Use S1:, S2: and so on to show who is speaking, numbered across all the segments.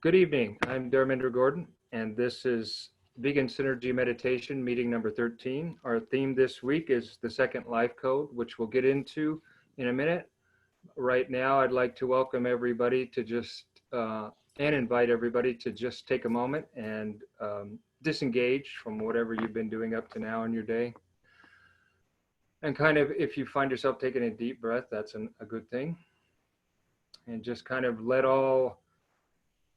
S1: Good evening. I'm Dharmendra Gordon, and this is Vegan Synergy Meditation meeting number 13. Our theme this week is the second life code, which we'll get into in a minute. Right now, I'd like to welcome everybody to and invite everybody to just take a moment and disengage from whatever you've been doing up to now in your day. And kind of, if you find yourself taking a deep breath, that's a good thing. And just kind of let all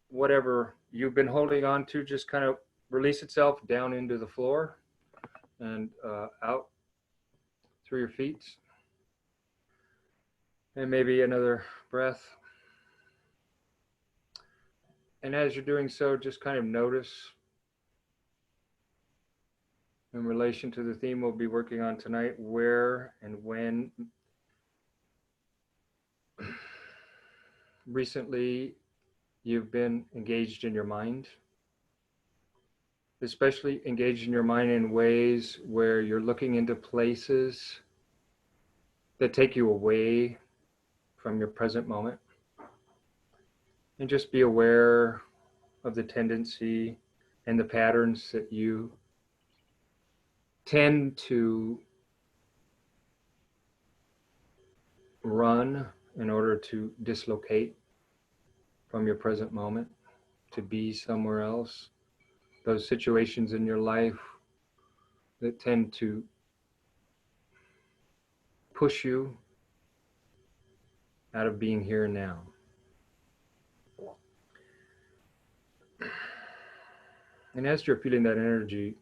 S1: whatever you've been holding on to just kind of release itself down into the floor and out through your feet. And maybe another breath. And as you're doing so, just kind of notice in relation to the theme we'll be working on tonight, where and when recently you've been engaged in your mind, especially engaged in your mind in ways where you're looking into places that take you away from your present moment. And just be aware of the tendency and the patterns that you tend to run in order to dislocate from your present moment, to be somewhere else. Those situations in your life that tend to push you out of being here and now. And as you're feeling that energy,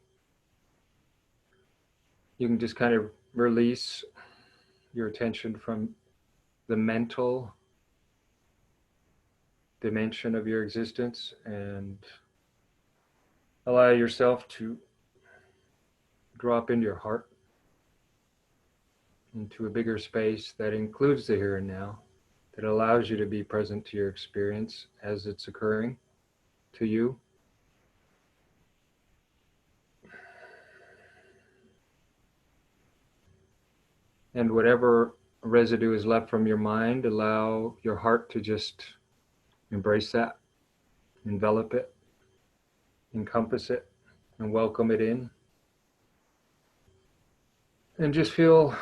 S1: you can just kind of release your attention from the mental dimension of your existence and allow yourself to drop into your heart, into a bigger space that includes the here and now, that allows you to be present to your experience as it's occurring to you. And whatever residue is left from your mind, allow your heart to just embrace that, envelop it, encompass it, and welcome it in. And just feel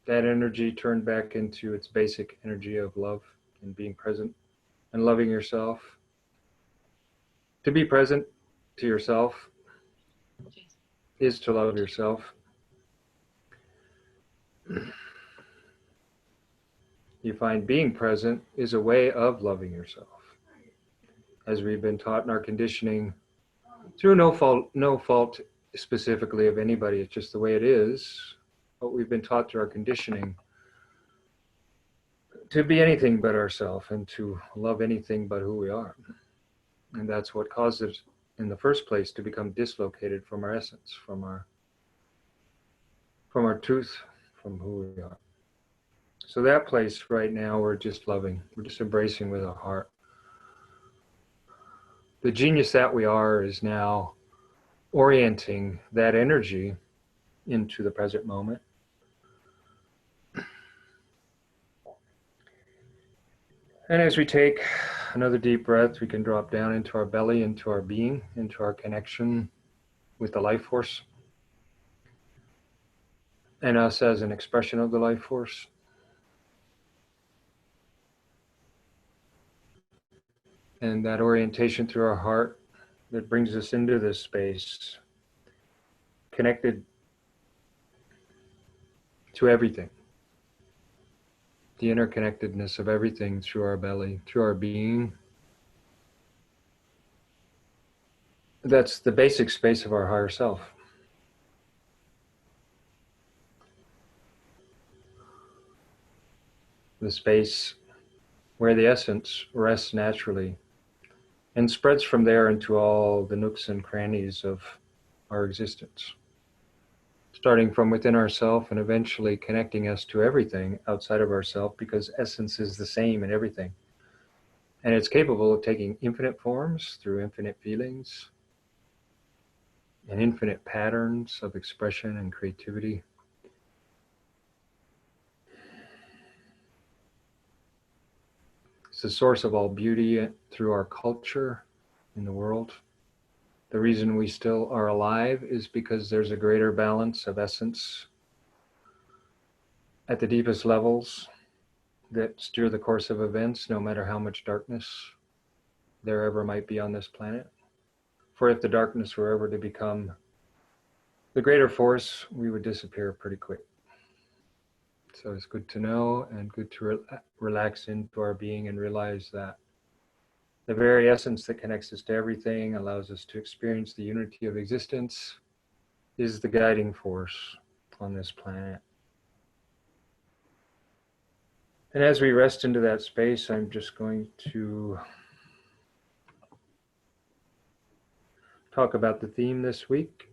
S1: that energy turn back into its basic energy of love and being present and loving yourself. To be present to yourself is to love yourself. You find being present is a way of loving yourself. As we've been taught in our conditioning, through no fault specifically of anybody, it's just the way it is. But we've been taught through our conditioning to be anything but ourselves and to love anything but who we are. And that's what causes, in the first place, to become dislocated from our essence, from our truth, from who we are. So that place right now, we're just loving, we're just embracing with our heart. The genius that we are is now orienting that energy into the present moment. And as we take another deep breath, we can drop down into our belly, into our being, into our connection with the life force, and us as an expression of the life force. And that orientation through our heart that brings us into this space, connected to everything. The interconnectedness of everything through our belly, through our being. That's the basic space of our higher self. The space where the essence rests naturally and spreads from there into all the nooks and crannies of our existence, starting from within ourselves and eventually connecting us to everything outside of ourselves, because essence is the same in everything. And it's capable of taking infinite forms through infinite feelings and infinite patterns of expression and creativity. It's the source of all beauty through our culture in the world. The reason we still are alive is because there's a greater balance of essence at the deepest levels that steer the course of events, no matter how much darkness there ever might be on this planet. For if the darkness were ever to become the greater force, we would disappear pretty quick. So it's good to know and good to relax into our being and realize that the very essence that connects us to everything, allows us to experience the unity of existence, is the guiding force on this planet. And as we rest into that space, I'm just going to talk about the theme this week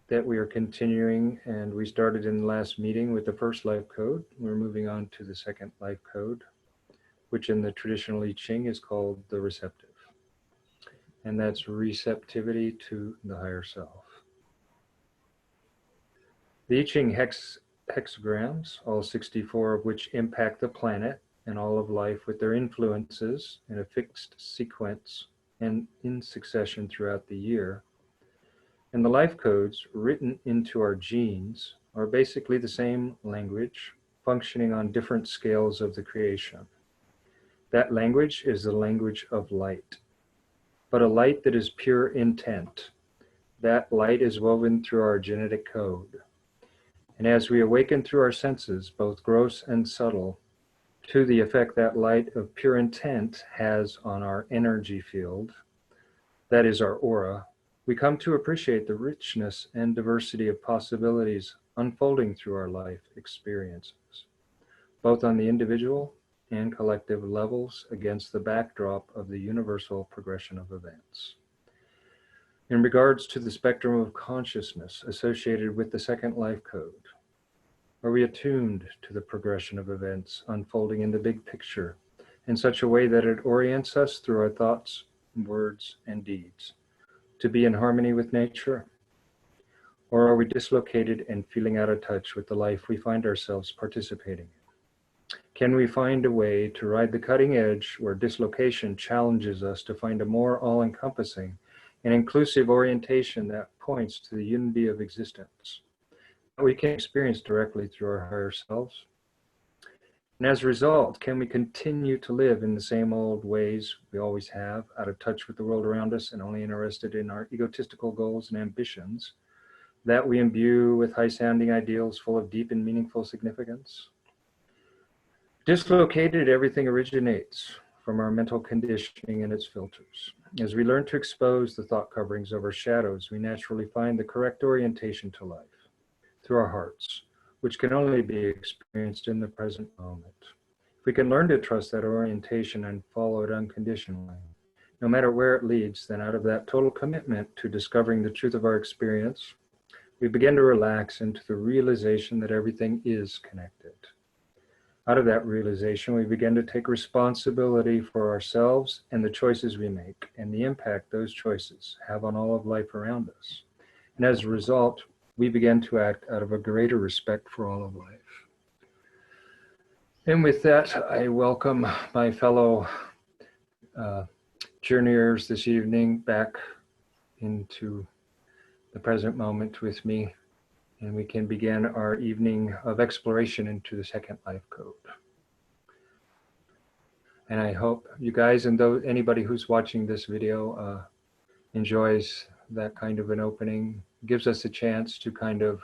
S1: that we are continuing, and we started in the last meeting with the first life code. We're moving on to the second life code, which in the traditional I Ching is called the receptive. And that's receptivity to the higher self. The I Ching hexagrams, all 64 of which impact the planet and all of life with their influences in a fixed sequence and in succession throughout the year. And the life codes written into our genes are basically the same language, functioning on different scales of the creation. That language is the language of light, but a light that is pure intent. That light is woven through our genetic code. And as we awaken through our senses, both gross and subtle, to the effect that light of pure intent has on our energy field, that is our aura, we come to appreciate the richness and diversity of possibilities unfolding through our life experiences, both on the individual and collective levels against the backdrop of the universal progression of events. In regards to the spectrum of consciousness associated with the second life code, are we attuned to the progression of events unfolding in the big picture in such a way that it orients us through our thoughts, words, and deeds to be in harmony with nature? Or are we dislocated and feeling out of touch with the life we find ourselves participating in? Can we find a way to ride the cutting edge where dislocation challenges us to find a more all-encompassing and inclusive orientation that points to the unity of existence that we can experience directly through our higher selves? And as a result, can we continue to live in the same old ways we always have, out of touch with the world around us and only interested in our egotistical goals and ambitions that we imbue with high-sounding ideals full of deep and meaningful significance? Dislocated, everything originates from our mental conditioning and its filters. As we learn to expose the thought coverings of our shadows, we naturally find the correct orientation to life through our hearts, which can only be experienced in the present moment. If we can learn to trust that orientation and follow it unconditionally, no matter where it leads, then out of that total commitment to discovering the truth of our experience, we begin to relax into the realization that everything is connected. Out of that realization, we begin to take responsibility for ourselves and the choices we make and the impact those choices have on all of life around us. And as a result, we begin to act out of a greater respect for all of life. And with that, I welcome my fellow journeyers this evening back into the present moment with me. And we can begin our evening of exploration into the second life code. And I hope you guys and anybody who's watching this video enjoys that kind of an opening. Gives us a chance to kind of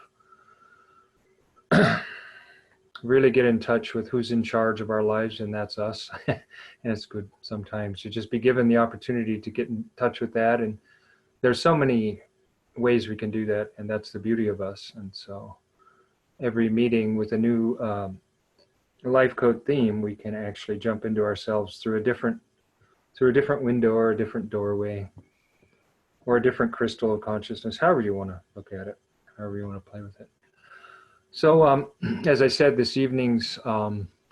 S1: really get in touch with who's in charge of our lives, and that's us. And it's good sometimes to just be given the opportunity to get in touch with that. And there's so many ways we can do that, and that's the beauty of us. And so every meeting with a new life code theme, we can actually jump into ourselves through a different window or a different doorway or a different crystal of consciousness, however you want to look at it, however you want to play with it. So as I said, this evening's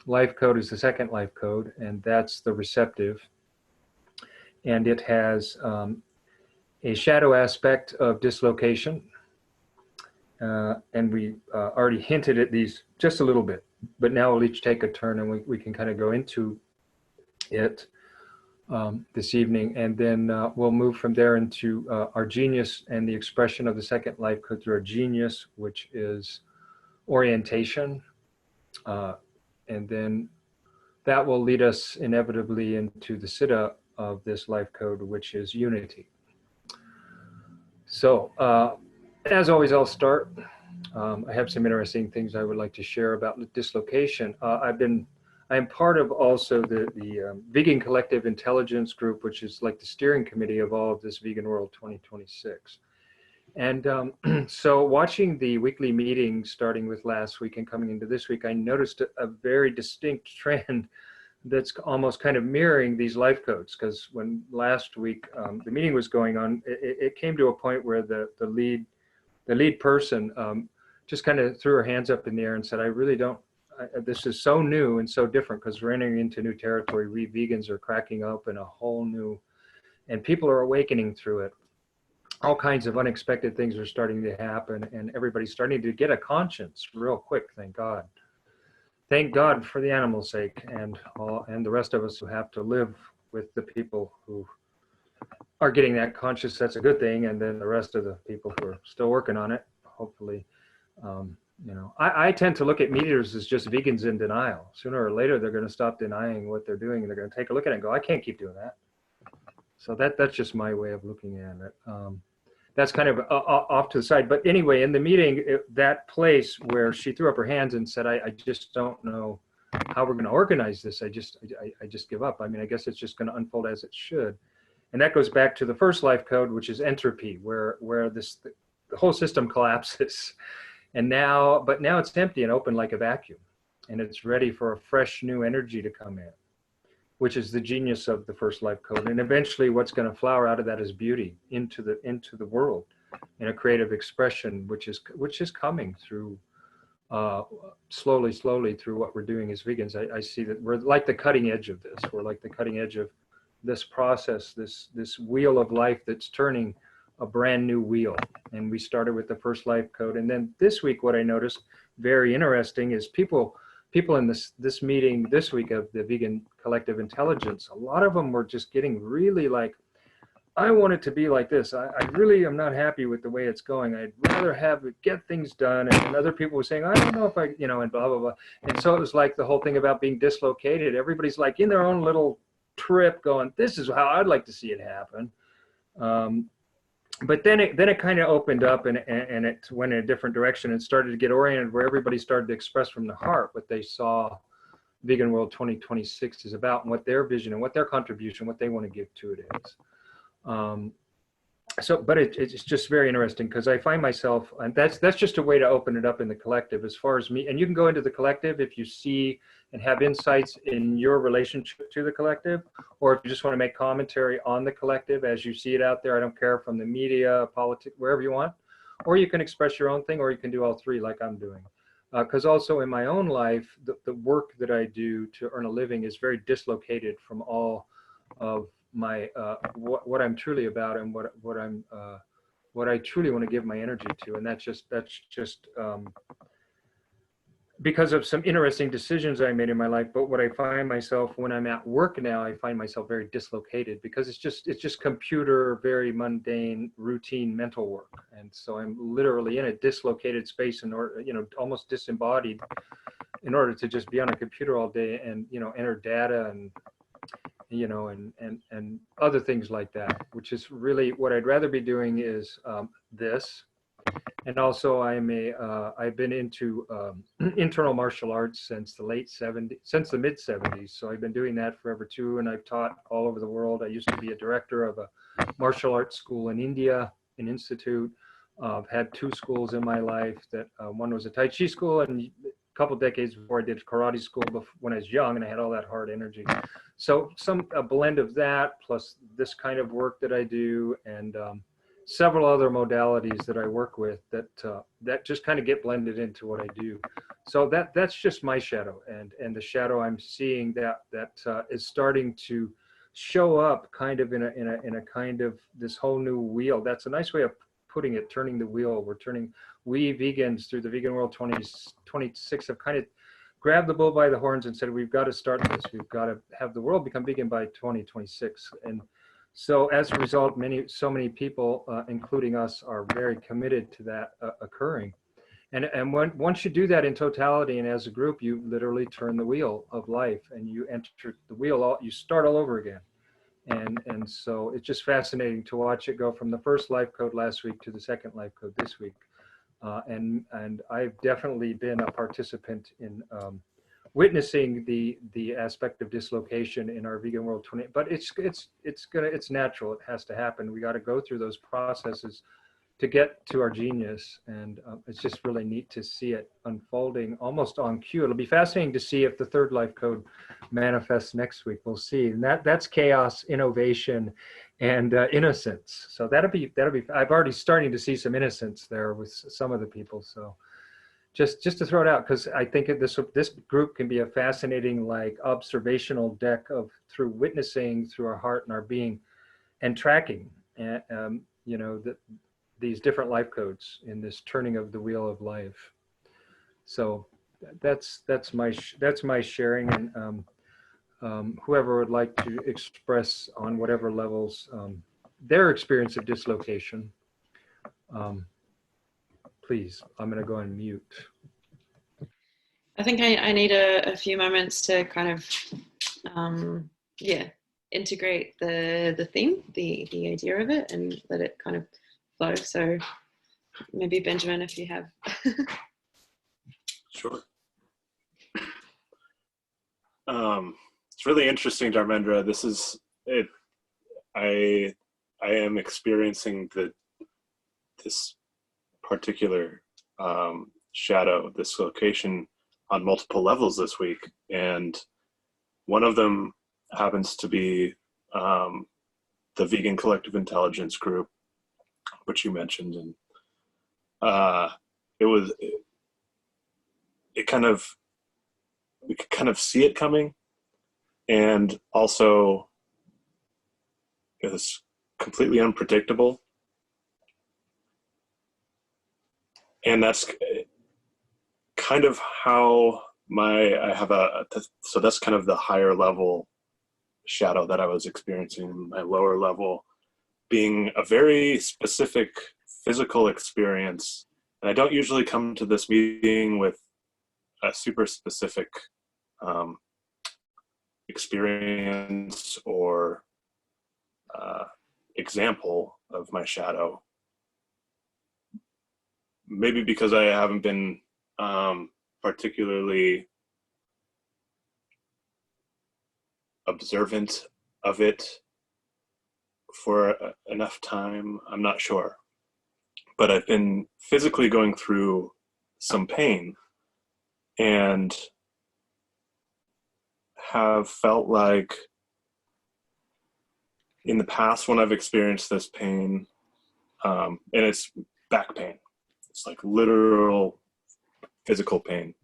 S1: life code is the second life code, and that's the receptive. And it has a shadow aspect of dislocation. And we already hinted at these just a little bit, but now we'll each take a turn and we can kind of go into it this evening, and then we'll move from there into our genius and the expression of the second life code through our genius, which is orientation, and then that will lead us inevitably into the siddha of this life code, which is unity. So as always, I'll start. I have some interesting things I would like to share about dislocation. I am part of also the Vegan Collective Intelligence Group, which is like the steering committee of all of this Vegan World 2026. And so watching the weekly meetings starting with last week and coming into this week, I noticed a very distinct trend that's almost kind of mirroring these life codes. Because when last week the meeting was going on, it came to a point where the lead person just kind of threw her hands up in the air and said, I really don't, this is so new and so different because we're entering into new territory. We vegans are cracking open a whole new, and people are awakening through it. All kinds of unexpected things are starting to happen, and everybody's starting to get a conscience real quick, thank God. Thank God for the animals' sake and the rest of us who have to live with the people who are getting that conscious. That's a good thing. And then the rest of the people who are still working on it, hopefully, you know, I tend to look at meat eaters as just vegans in denial. Sooner or later, they're going to stop denying what they're doing, and they're going to take a look at it and go, I can't keep doing that. So that's just my way of looking at it. That's kind of off to the side. But anyway, in the meeting, that place where she threw up her hands and said, I just don't know how we're going to organize this. I just give up. I mean, I guess it's just going to unfold as it should. And that goes back to the first life code, which is entropy, where the whole system collapses. And now it's empty and open like a vacuum. And it's ready for a fresh new energy to come in, which is the genius of the first life code. And eventually what's going to flower out of that is beauty into the world in a creative expression, which is coming through slowly through what we're doing as vegans. I see that we're like the cutting edge of this. We're like the cutting edge of this process, this wheel of life that's turning a brand new wheel. And we started with the first life code. And then this week, what I noticed very interesting is people in this meeting this week of the Vegan Collective Intelligence, a lot of them were just getting really like, I want it to be like this. I really am not happy with the way it's going. I'd rather have it get things done. And other people were saying, I don't know if I, you know, and blah, blah, blah. And so it was like the whole thing about being dislocated. Everybody's like in their own little trip going, this is how I'd like to see it happen. But then it kind of opened up and it went in a different direction and started to get oriented where everybody started to express from the heart what they saw Vegan World 2026 is about and what their vision and what their contribution, what they want to give to it is. But it's just very interesting because I find myself, and that's just a way to open it up in the collective as far as me. And you can go into the collective if you see and have insights in your relationship to the collective, or if you just want to make commentary on the collective as you see it out there. I don't care, from the media, politics, wherever you want, or you can express your own thing, or you can do all three like I'm doing. Because also in my own life, the work that I do to earn a living is very dislocated from all of my what I'm truly about and what I truly want to give my energy to. And that's just because of some interesting decisions I made in my life. But what I find myself when I'm at work now, I find myself very dislocated because it's just computer, very mundane, routine mental work. And so I'm literally in a dislocated space in order, you know, almost disembodied in order to just be on a computer all day and, you know, enter data and, you know, and other things like that, which is really what I'd rather be doing is this. And also I've been into internal martial arts since the mid 70s. So I've been doing that forever too. And I've taught all over the world. I used to be a director of a martial arts school in India, an institute. I've had two schools in my life that one was a Tai Chi school, and a couple decades before I did karate school when I was young and I had all that hard energy. So a blend of that plus this kind of work that I do and several other modalities that I work with that just kind of get blended into what I do. So that's just my shadow and the shadow I'm seeing that is starting to show up kind of in a kind of this whole new wheel. That's a nice way of putting it, turning the wheel. We vegans through the Vegan World 2026 have kind of grabbed the bull by the horns and said, we've got to start this. We've got to have the world become vegan by 2026. And so as a result, so many people, including us, are very committed to that occurring. And once you do that in totality and as a group, you literally turn the wheel of life and you enter the wheel, you start all over again. And so it's just fascinating to watch it go from the first life code last week to the second life code this week. And I've definitely been a participant in witnessing the aspect of dislocation in our vegan world 20, but it's natural. It has to happen. We got to go through those processes to get to our genius. And it's just really neat to see it unfolding almost on cue. It'll be fascinating to see if the third life code manifests next week. We'll see. And that's chaos, innovation, and innocence. So that'll be, I've already starting to see some innocence there with some of the people. So just to throw it out, because I think this group can be a fascinating, like, observational deck of through witnessing through our heart and our being and tracking, you know, these different life codes in this turning of the wheel of life. So that's my sharing, and whoever would like to express on whatever levels their experience of dislocation, please. I'm going to go on mute.
S2: I think I need a few moments to kind of integrate the theme, the idea of it, and let it kind of flow. So maybe Benjamin, if you have.
S3: Sure. It's really interesting, Dharmendra. This is it. I am experiencing this particular shadow, this location, on multiple levels this week, and one of them happens to be the Vegan Collective Intelligence group, which you mentioned, and we could kind of see it coming, and also it was completely unpredictable, and that's kind of how so that's kind of the higher level shadow that I was experiencing. My lower level being a very specific physical experience. And I don't usually come to this meeting with a super specific experience or example of my shadow. Maybe because I haven't been particularly observant of it for enough time, I'm not sure. But I've been physically going through some pain and have felt like in the past when I've experienced this pain, and it's back pain, it's like literal physical pain.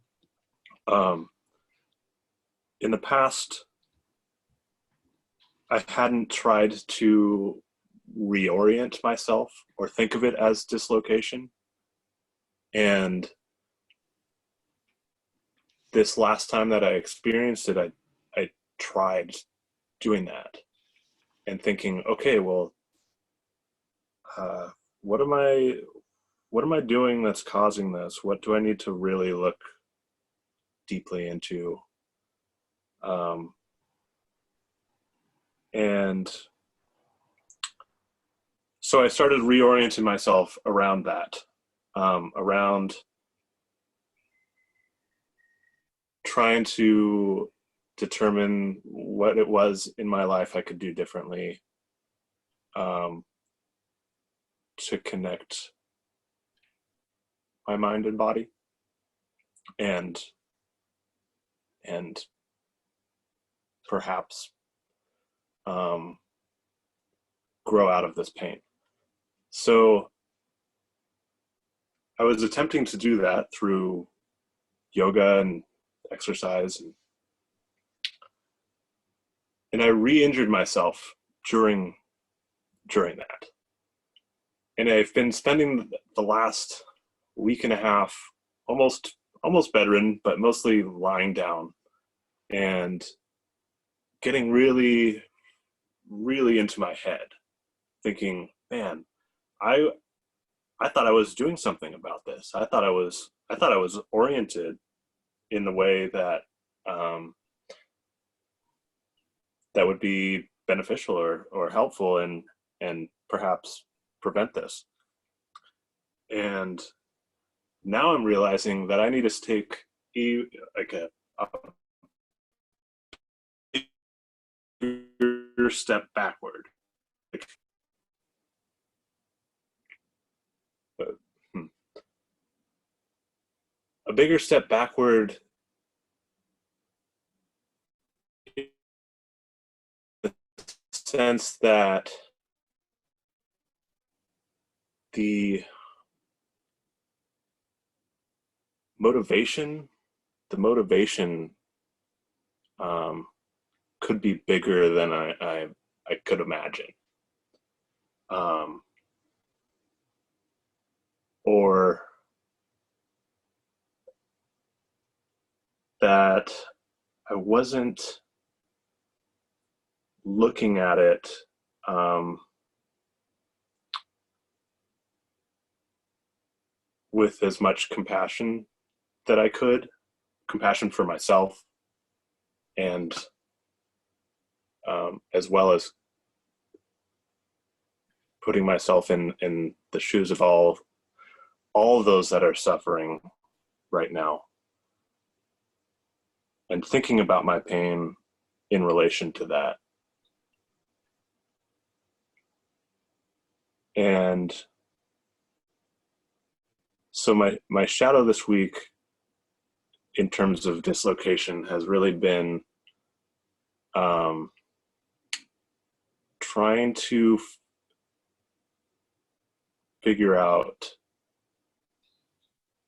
S3: In the past, I hadn't tried to reorient myself or think of it as dislocation. And this last time that I experienced it, I tried doing that and thinking, okay, well, what am I doing that's causing this? What do I need to really look deeply into? And so I started reorienting myself around that, around trying to determine what it was in my life I could do differently to connect my mind and body and perhaps grow out of this pain. So I was attempting to do that through yoga and exercise, and I re-injured myself during that. And I've been spending the last week and a half almost almost bedridden, but mostly lying down and getting really, really into my head, thinking, man, I thought I was doing something about this. I thought I was oriented in the way that that would be beneficial or helpful and perhaps prevent this. And now I'm realizing that I need to take like a bigger step backward. Like, a bigger step backward in the sense that the motivation could be bigger than I could imagine. Or that I wasn't looking at it with as much compassion that I could, compassion for myself, and as well as putting myself in the shoes of all of those that are suffering right now, and thinking about my pain in relation to that. And so my shadow this week in terms of dislocation has really been trying to figure out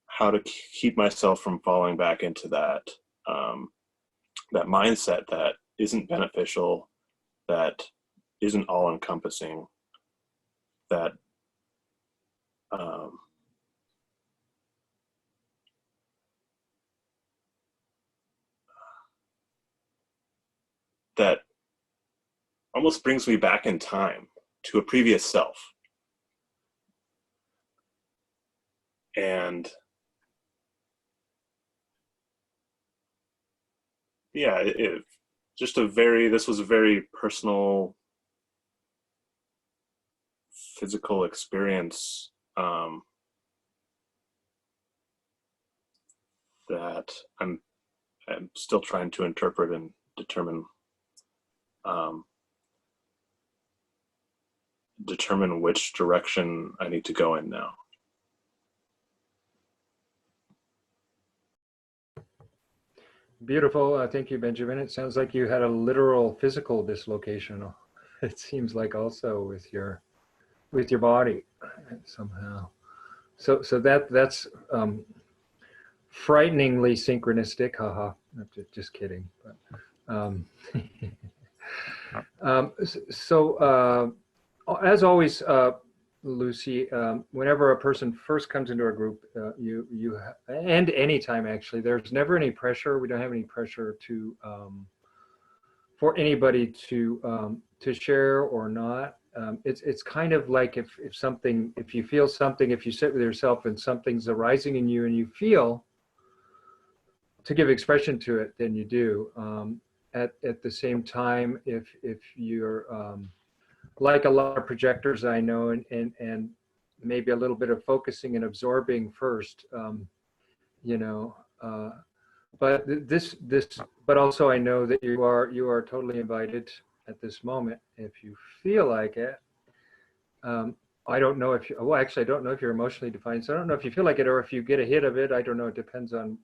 S3: how to keep myself from falling back into that that mindset that isn't beneficial, that isn't all encompassing, that that almost brings me back in time to a previous self. And yeah, this was a very personal, physical experience that I'm still trying to interpret and determine which direction I need to go in now.
S1: Beautiful. Thank you, Benjamin. It sounds like you had a literal physical dislocation. It seems like also with your body somehow. So that's frighteningly synchronistic. Haha. Just kidding. But, so as always, Lucy, whenever a person first comes into our group, and anytime actually, there's never any pressure. We don't have any pressure to for anybody to share or not. It's kind of like if you feel something, if you sit with yourself and something's arising in you and you feel to give expression to it, then you do. At the same time, if you're like a lot of projectors I know, and maybe a little bit of focusing and absorbing first, but but also I know that you are totally invited at this moment if you feel like it. I don't know if well, actually, I don't know if you're emotionally defined, so I don't know if you feel like it or if you get a hit of it. I don't know. It depends on.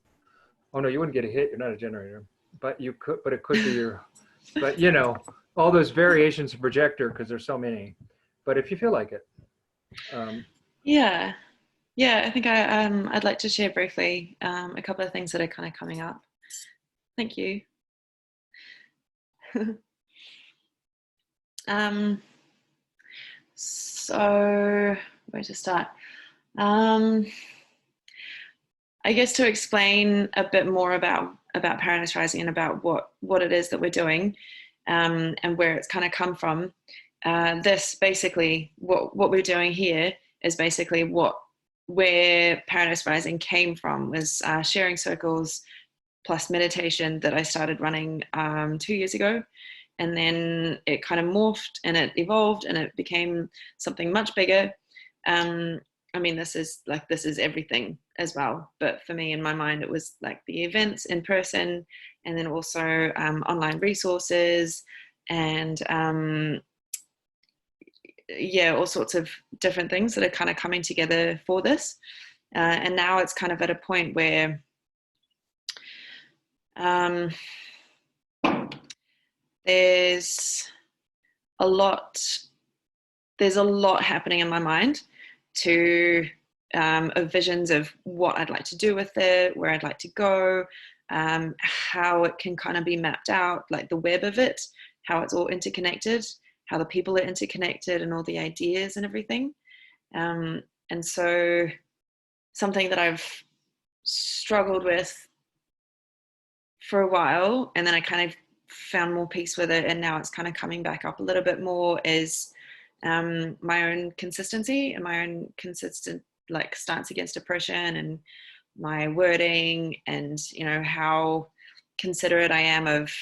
S1: Oh no, you wouldn't get a hit. You're not a generator, but you could. But it could be your. But all those variations of projector, because there's so many. But if you feel like it.
S2: Yeah, I think I'd like to share briefly a couple of things that are kind of coming up. Thank you. So where to start? I guess to explain a bit more about Paradise Rising and about what it is that we're doing, and where it's kind of come from. This basically, what we're doing here is basically where Paradise Rising came from, was sharing circles plus meditation that I started running 2 years ago. And then it kind of morphed and it evolved and it became something much bigger. I mean, this is everything as well. But for me, in my mind, it was like the events in person, and then also online resources, and yeah, all sorts of different things that are kind of coming together for this. And now it's kind of at a point where there's a lot happening in my mind of visions of what I'd like to do with it, where I'd like to go, how it can kind of be mapped out, like the web of it, how it's all interconnected, how the people are interconnected, and all the ideas and everything. And so something that I've struggled with for a while, and then I kind of found more peace with it, and now it's kind of coming back up a little bit more, is my own consistency and my own consistent like stance against depression, and my wording, and how considerate I am of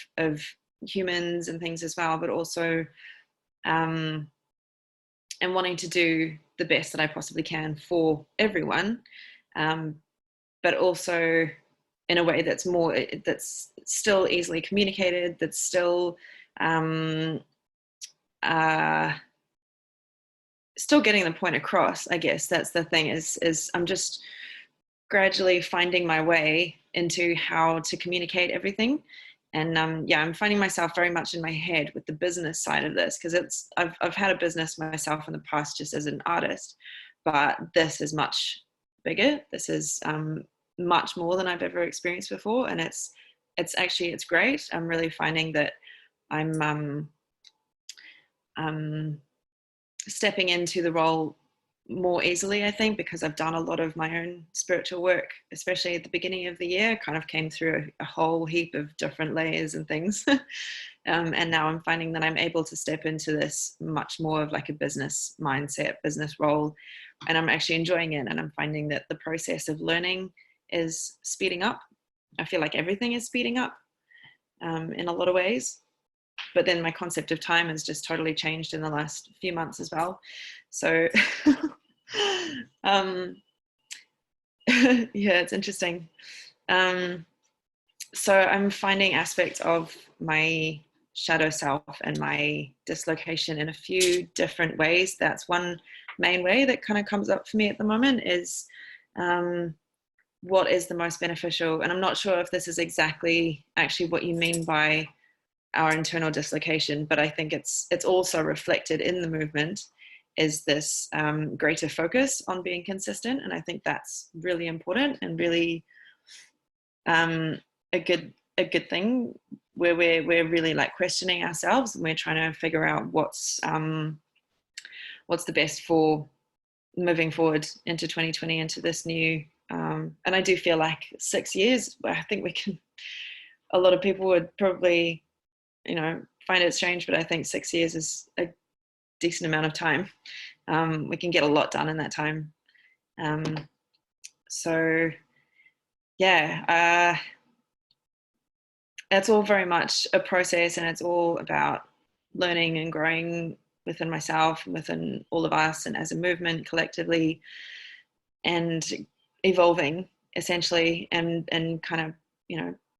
S2: humans and things as well, but also and wanting to do the best that I possibly can for everyone, but also in a way that's still easily communicated, that's still still getting the point across. I guess that's the thing, is I'm just gradually finding my way into how to communicate everything. And I'm finding myself very much in my head with the business side of this, because I've had a business myself in the past just as an artist, but this is much bigger. This is much more than I've ever experienced before, and it's great. I'm really finding that I'm stepping into the role more easily, I think, because I've done a lot of my own spiritual work, especially at the beginning of the year. Kind of came through a whole heap of different layers and things. And now I'm finding that I'm able to step into this much more of like a business mindset, business role, and I'm actually enjoying it. And I'm finding that the process of learning is speeding up. I feel like everything is speeding up in a lot of ways. But then my concept of time has just totally changed in the last few months as well. So yeah, it's interesting. So I'm finding aspects of my shadow self and my dislocation in a few different ways. That's one main way that kind of comes up for me at the moment, is what is the most beneficial. And I'm not sure if this is exactly actually what you mean by our internal dislocation, but I think it's also reflected in the movement, is this greater focus on being consistent. And I think that's really important and really a good thing, where we're really like questioning ourselves, and we're trying to figure out what's the best for moving forward into 2020, into this new and I do feel like 6 years, I think a lot of people would probably find it strange, but I think 6 years is a decent amount of time. We can get a lot done in that time. So yeah, it's all very much a process, and it's all about learning and growing within myself and within all of us, and as a movement collectively, and evolving essentially, and kind of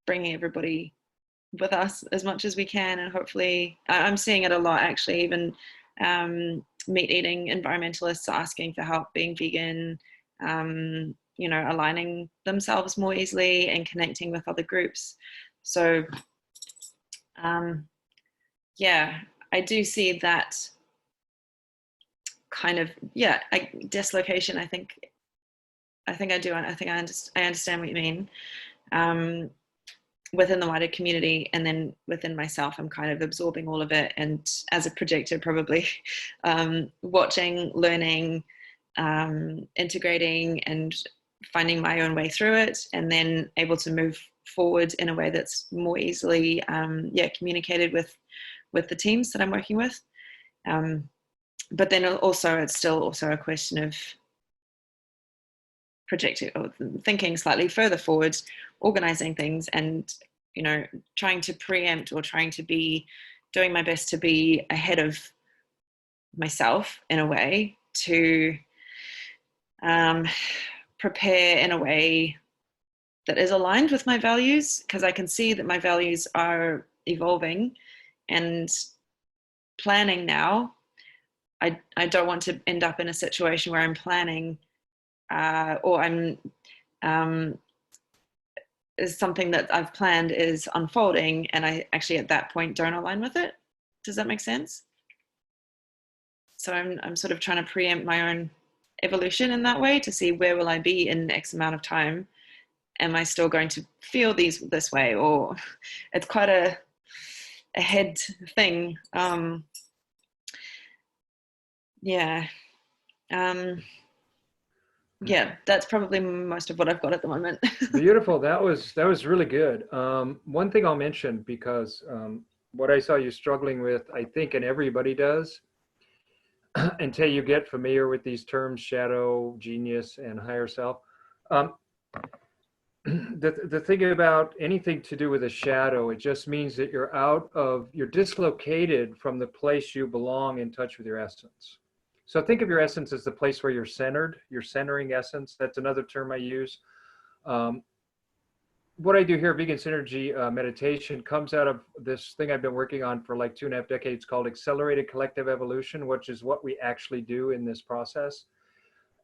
S2: bringing everybody with us as much as we can. And hopefully, I'm seeing it a lot actually, even meat eating environmentalists are asking for help being vegan, aligning themselves more easily and connecting with other groups. So I do see that kind of dislocation. I think I do. I think I understand what you mean. Within the wider community, and then within myself, I'm kind of absorbing all of it, and as a projector probably watching, learning, integrating, and finding my own way through it, and then able to move forward in a way that's more easily communicated with the teams that I'm working with. But then also it's still also a question of projecting or thinking slightly further forward, organizing things, and trying to preempt or trying to be doing my best to be ahead of myself in a way to prepare in a way that is aligned with my values, because I can see that my values are evolving, and planning now, I don't want to end up in a situation where I'm planning or I'm is something that I've planned is unfolding and I actually at that point don't align with it. Does that make sense? So I'm sort of trying to preempt my own evolution in that way to see where will I be in X amount of time. Am I still going to feel this way? Or it's quite a head thing. Yeah, that's probably most of what I've got at the moment.
S1: Beautiful. That was really good. One thing I'll mention, because what I saw you struggling with, I think, and everybody does, until you get familiar with these terms, shadow, genius, and higher self. The thing about anything to do with a shadow, it just means that you're dislocated from the place you belong, in touch with your essence. So think of your essence as the place where you're centered, your centering essence. That's another term I use. What I do here, Vegan Synergy Meditation, comes out of this thing I've been working on for like 2.5 decades called Accelerated Collective Evolution, which is what we actually do in this process.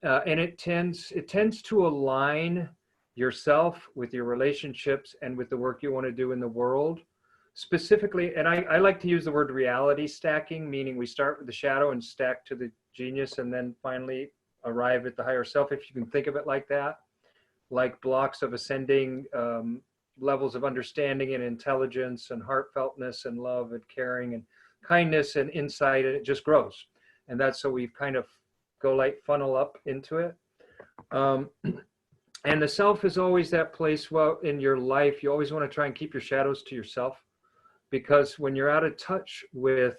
S1: And it tends to align yourself with your relationships and with the work you want to do in the world. Specifically, and I like to use the word reality stacking, meaning we start with the shadow and stack to the genius and then finally arrive at the higher self, if you can think of it like that, like blocks of ascending levels of understanding and intelligence and heartfeltness and love and caring and kindness and insight, and it just grows. And that's so we kind of go like funnel up into it. And the self is always that place, well, in your life, you always want to try and keep your shadows to yourself, because when you're out of touch with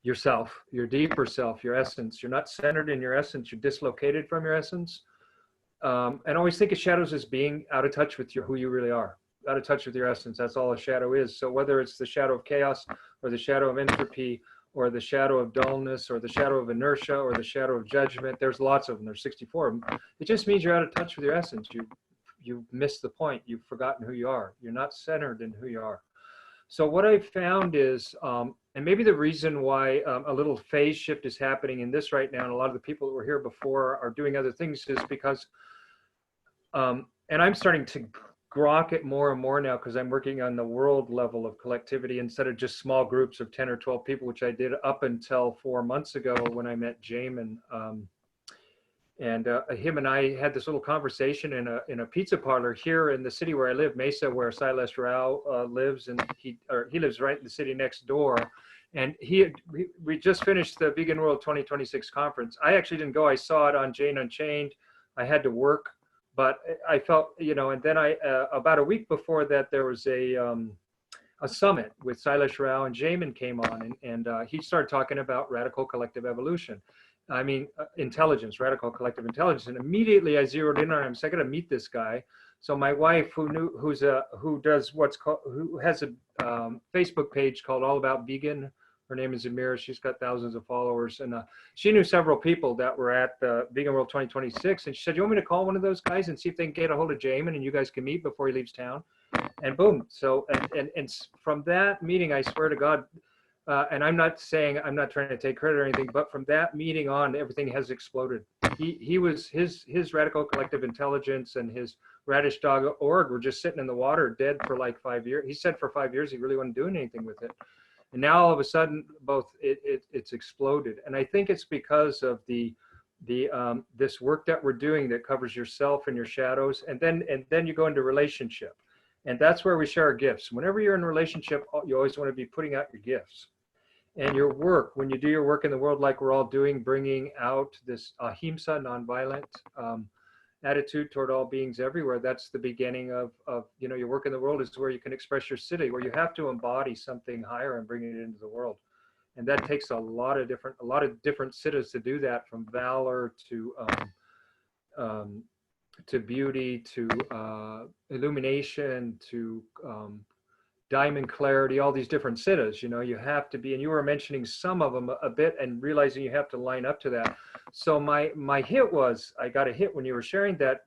S1: yourself, your deeper self, your essence, you're not centered in your essence, you're dislocated from your essence. And always think of shadows as being out of touch with who you really are, out of touch with your essence. That's all a shadow is. So whether it's the shadow of chaos or the shadow of entropy or the shadow of dullness or the shadow of inertia or the shadow of judgment, there's lots of them. There's 64 of them. It just means you're out of touch with your essence. You've missed the point. You've forgotten who you are. You're not centered in who you are. So what I've found is, and maybe the reason why a little phase shift is happening in this right now, and a lot of the people that were here before are doing other things, is because, and I'm starting to grok it more and more now because I'm working on the world level of collectivity instead of just small groups of 10 or 12 people, which I did up until 4 months ago when I met Jamin. And him and I had this little conversation in a pizza parlor here in the city where I live, Mesa, where Silas Rao lives, and he lives right in the city next door. And we just finished the Vegan World 2026 conference. I actually didn't go. I saw it on Jane Unchained. I had to work, but I felt, and then about a week before that, there was a summit with Silas Rao, and Jamin came on, and he started talking about radical collective evolution. I mean, intelligence, radical collective intelligence. And immediately I zeroed in on him. So I got to meet this guy. So my wife, who has a Facebook page called All About Vegan. Her name is Amira. She's got thousands of followers. And she knew several people that were at the Vegan World 2026. And she said, you want me to call one of those guys and see if they can get a hold of Jamin and you guys can meet before he leaves town? And boom. So, and from that meeting, I swear to God, and I'm not trying to take credit or anything, but from that meeting on, everything has exploded. His radical collective intelligence and his radish dog org were just sitting in the water dead for like 5 years. He said for 5 years he really wasn't doing anything with it. And now all of a sudden, it's exploded. And I think it's because of this work that we're doing that covers yourself and your shadows. And then you go into relationship. And that's where we share our gifts. Whenever you're in a relationship, you always want to be putting out your gifts. And your work, when you do your work in the world like we're all doing, bringing out this ahimsa, nonviolent, attitude toward all beings everywhere, that's the beginning of your work in the world is where you can express your city, where you have to embody something higher and bring it into the world. And that takes a lot of different siddhas to do that, from valor to beauty, to illumination, to diamond clarity, all these different siddhas. You have to be, and you were mentioning some of them a bit and realizing you have to line up to that. So my hit was, I got a hit when you were sharing that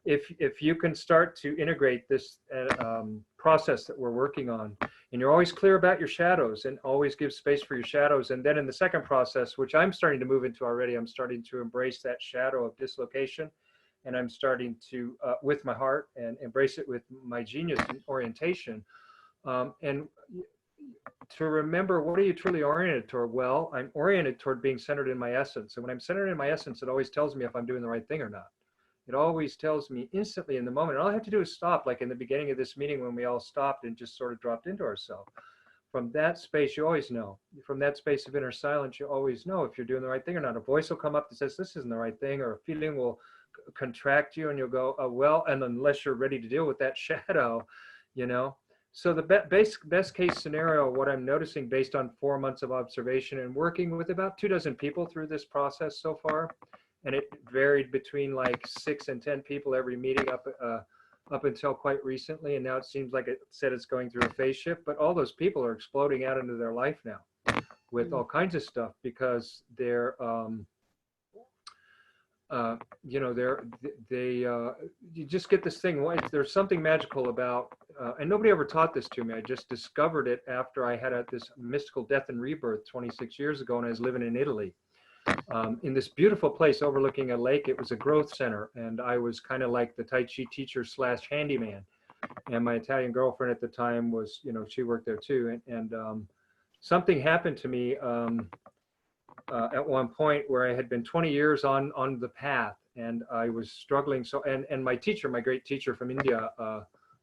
S1: if you can start to integrate this process that we're working on, and you're always clear about your shadows and always give space for your shadows. And then in the second process, which I'm starting to move into already, I'm starting to embrace that shadow of dislocation. And I'm starting to, with my heart, and embrace it with my genius and orientation. And to remember, what are you truly oriented toward? Well, I'm oriented toward being centered in my essence. And when I'm centered in my essence, it always tells me if I'm doing the right thing or not. It always tells me instantly in the moment. All I have to do is stop, like in the beginning of this meeting when we all stopped and just sort of dropped into ourselves. From that space, you always know. From that space of inner silence, you always know if you're doing the right thing or not. A voice will come up that says, this isn't the right thing, or a feeling will contract you and you'll go, oh, well, and unless you're ready to deal with that shadow, So the best case scenario, what I'm noticing based on 4 months of observation and working with about 24 people through this process so far, and it varied between like 6 and 10 people every meeting up until quite recently, and now it seems like it said it's going through a phase shift, but all those people are exploding out into their life now with all kinds of stuff, because they're you just get this thing. There's something magical about, and nobody ever taught this to me. I just discovered it after I had this mystical death and rebirth 26 years ago, and I was living in Italy, in this beautiful place overlooking a lake. It was a growth center, and I was kind of like the Tai Chi teacher / handyman. And my Italian girlfriend at the time was, she worked there too. And something happened to me at one point where I had been 20 years on the path, and I was struggling. So, and my teacher, my great teacher from India,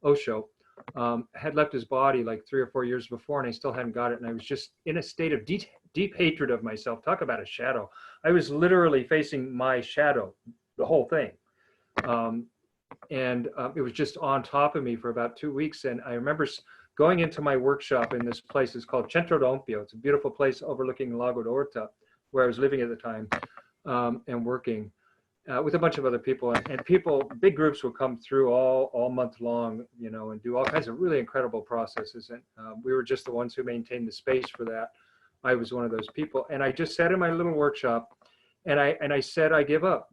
S1: Osho, had left his body like 3 or 4 years before, and I still hadn't got it. And I was just in a state of deep hatred of myself. Talk about a shadow. I was literally facing my shadow, the whole thing. And it was just on top of me for about 2 weeks. And I remember going into my workshop in this place. It's called Centro d'Ompio. It's a beautiful place overlooking Lago d'Orta, where I was living at the time, and working with a bunch of other people. And people, big groups would come through all month long, and do all kinds of really incredible processes. And we were just the ones who maintained the space for that. I was one of those people. And I just sat in my little workshop, and I said, I give up.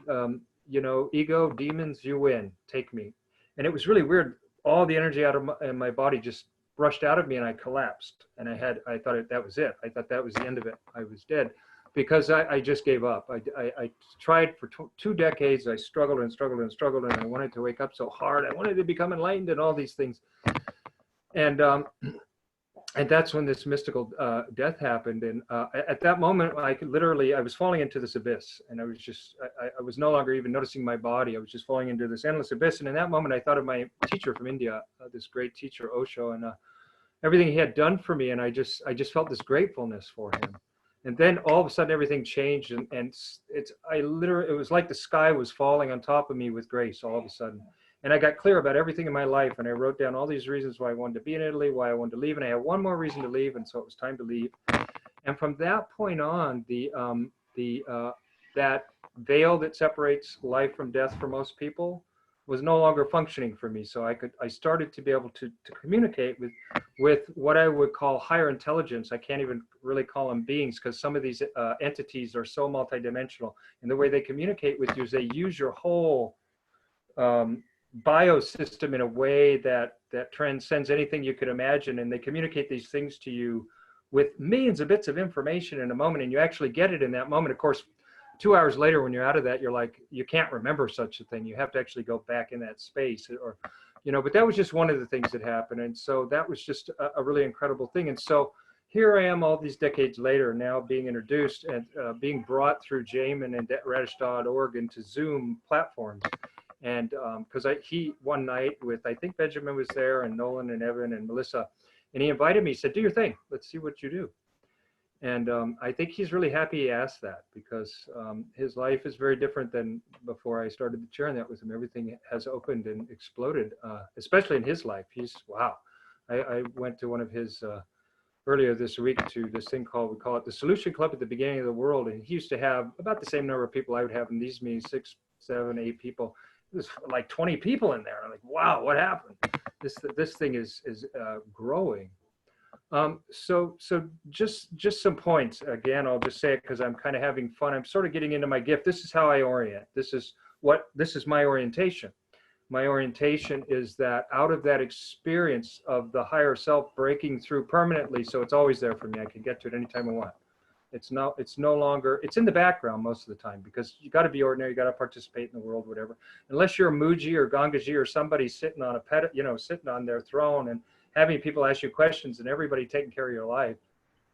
S1: Ego, demons, you win, take me. And it was really weird. All the energy out of my body just rushed out of me, and I collapsed. And I thought that was it. I thought that was the end of it. I was dead, because I just gave up. I tried for 2 decades. I struggled and struggled and struggled, and I wanted to wake up so hard. I wanted to become enlightened and all these things. And that's when this mystical death happened. And at that moment, I was falling into this abyss, and I was no longer even noticing my body. I was just falling into this endless abyss. And in that moment, I thought of my teacher from India, this great teacher, Osho, and everything he had done for me. And I just felt this gratefulness for him. And then all of a sudden, everything changed, and it was like the sky was falling on top of me with grace all of a sudden. And I got clear about everything in my life, and I wrote down all these reasons why I wanted to be in Italy, why I wanted to leave, and I had one more reason to leave, and so it was time to leave. And from that point on, that veil that separates life from death for most people was no longer functioning for me. So I started to be able to communicate with what I would call higher intelligence. I can't even really call them beings, because some of these entities are so multidimensional. And the way they communicate with you is they use your whole biosystem in a way that transcends anything you could imagine. And they communicate these things to you with millions of bits of information in a moment, and you actually get it in that moment. Of course, 2 hours later, when you're out of that, you're like, you can't remember such a thing. You have to actually go back in that space, or, but that was just one of the things that happened. And so that was just a really incredible thing. And so here I am all these decades later, now being introduced and being brought through Jamin and Radish.org into Zoom platforms. And because one night with, I think Benjamin was there, and Nolan and Evan and Melissa, and he invited me, he said, do your thing. Let's see what you do. And I think he's really happy he asked that, because his life is very different than before I started sharing that with him. Everything has opened and exploded, especially in his life. He's, wow. I went to one of his earlier this week to this thing called, we call it the Solution Club at the beginning of the world. And he used to have about the same number of people I would have in these meetings, 6, 7, 8 people. It was like 20 people in there. I'm like, wow, what happened? This thing is growing. So just some points. Again, I'll just say it because I'm kind of having fun. I'm sort of getting into my gift. This is how I orient. This is my orientation. My orientation is that out of that experience of the higher self breaking through permanently, so it's always there for me. I can get to it anytime I want. It's no longer, it's in the background most of the time, because you got to be ordinary, you got to participate in the world, whatever. Unless you're a Mooji or Gangaji or somebody sitting on sitting on their throne and having people ask you questions and everybody taking care of your life,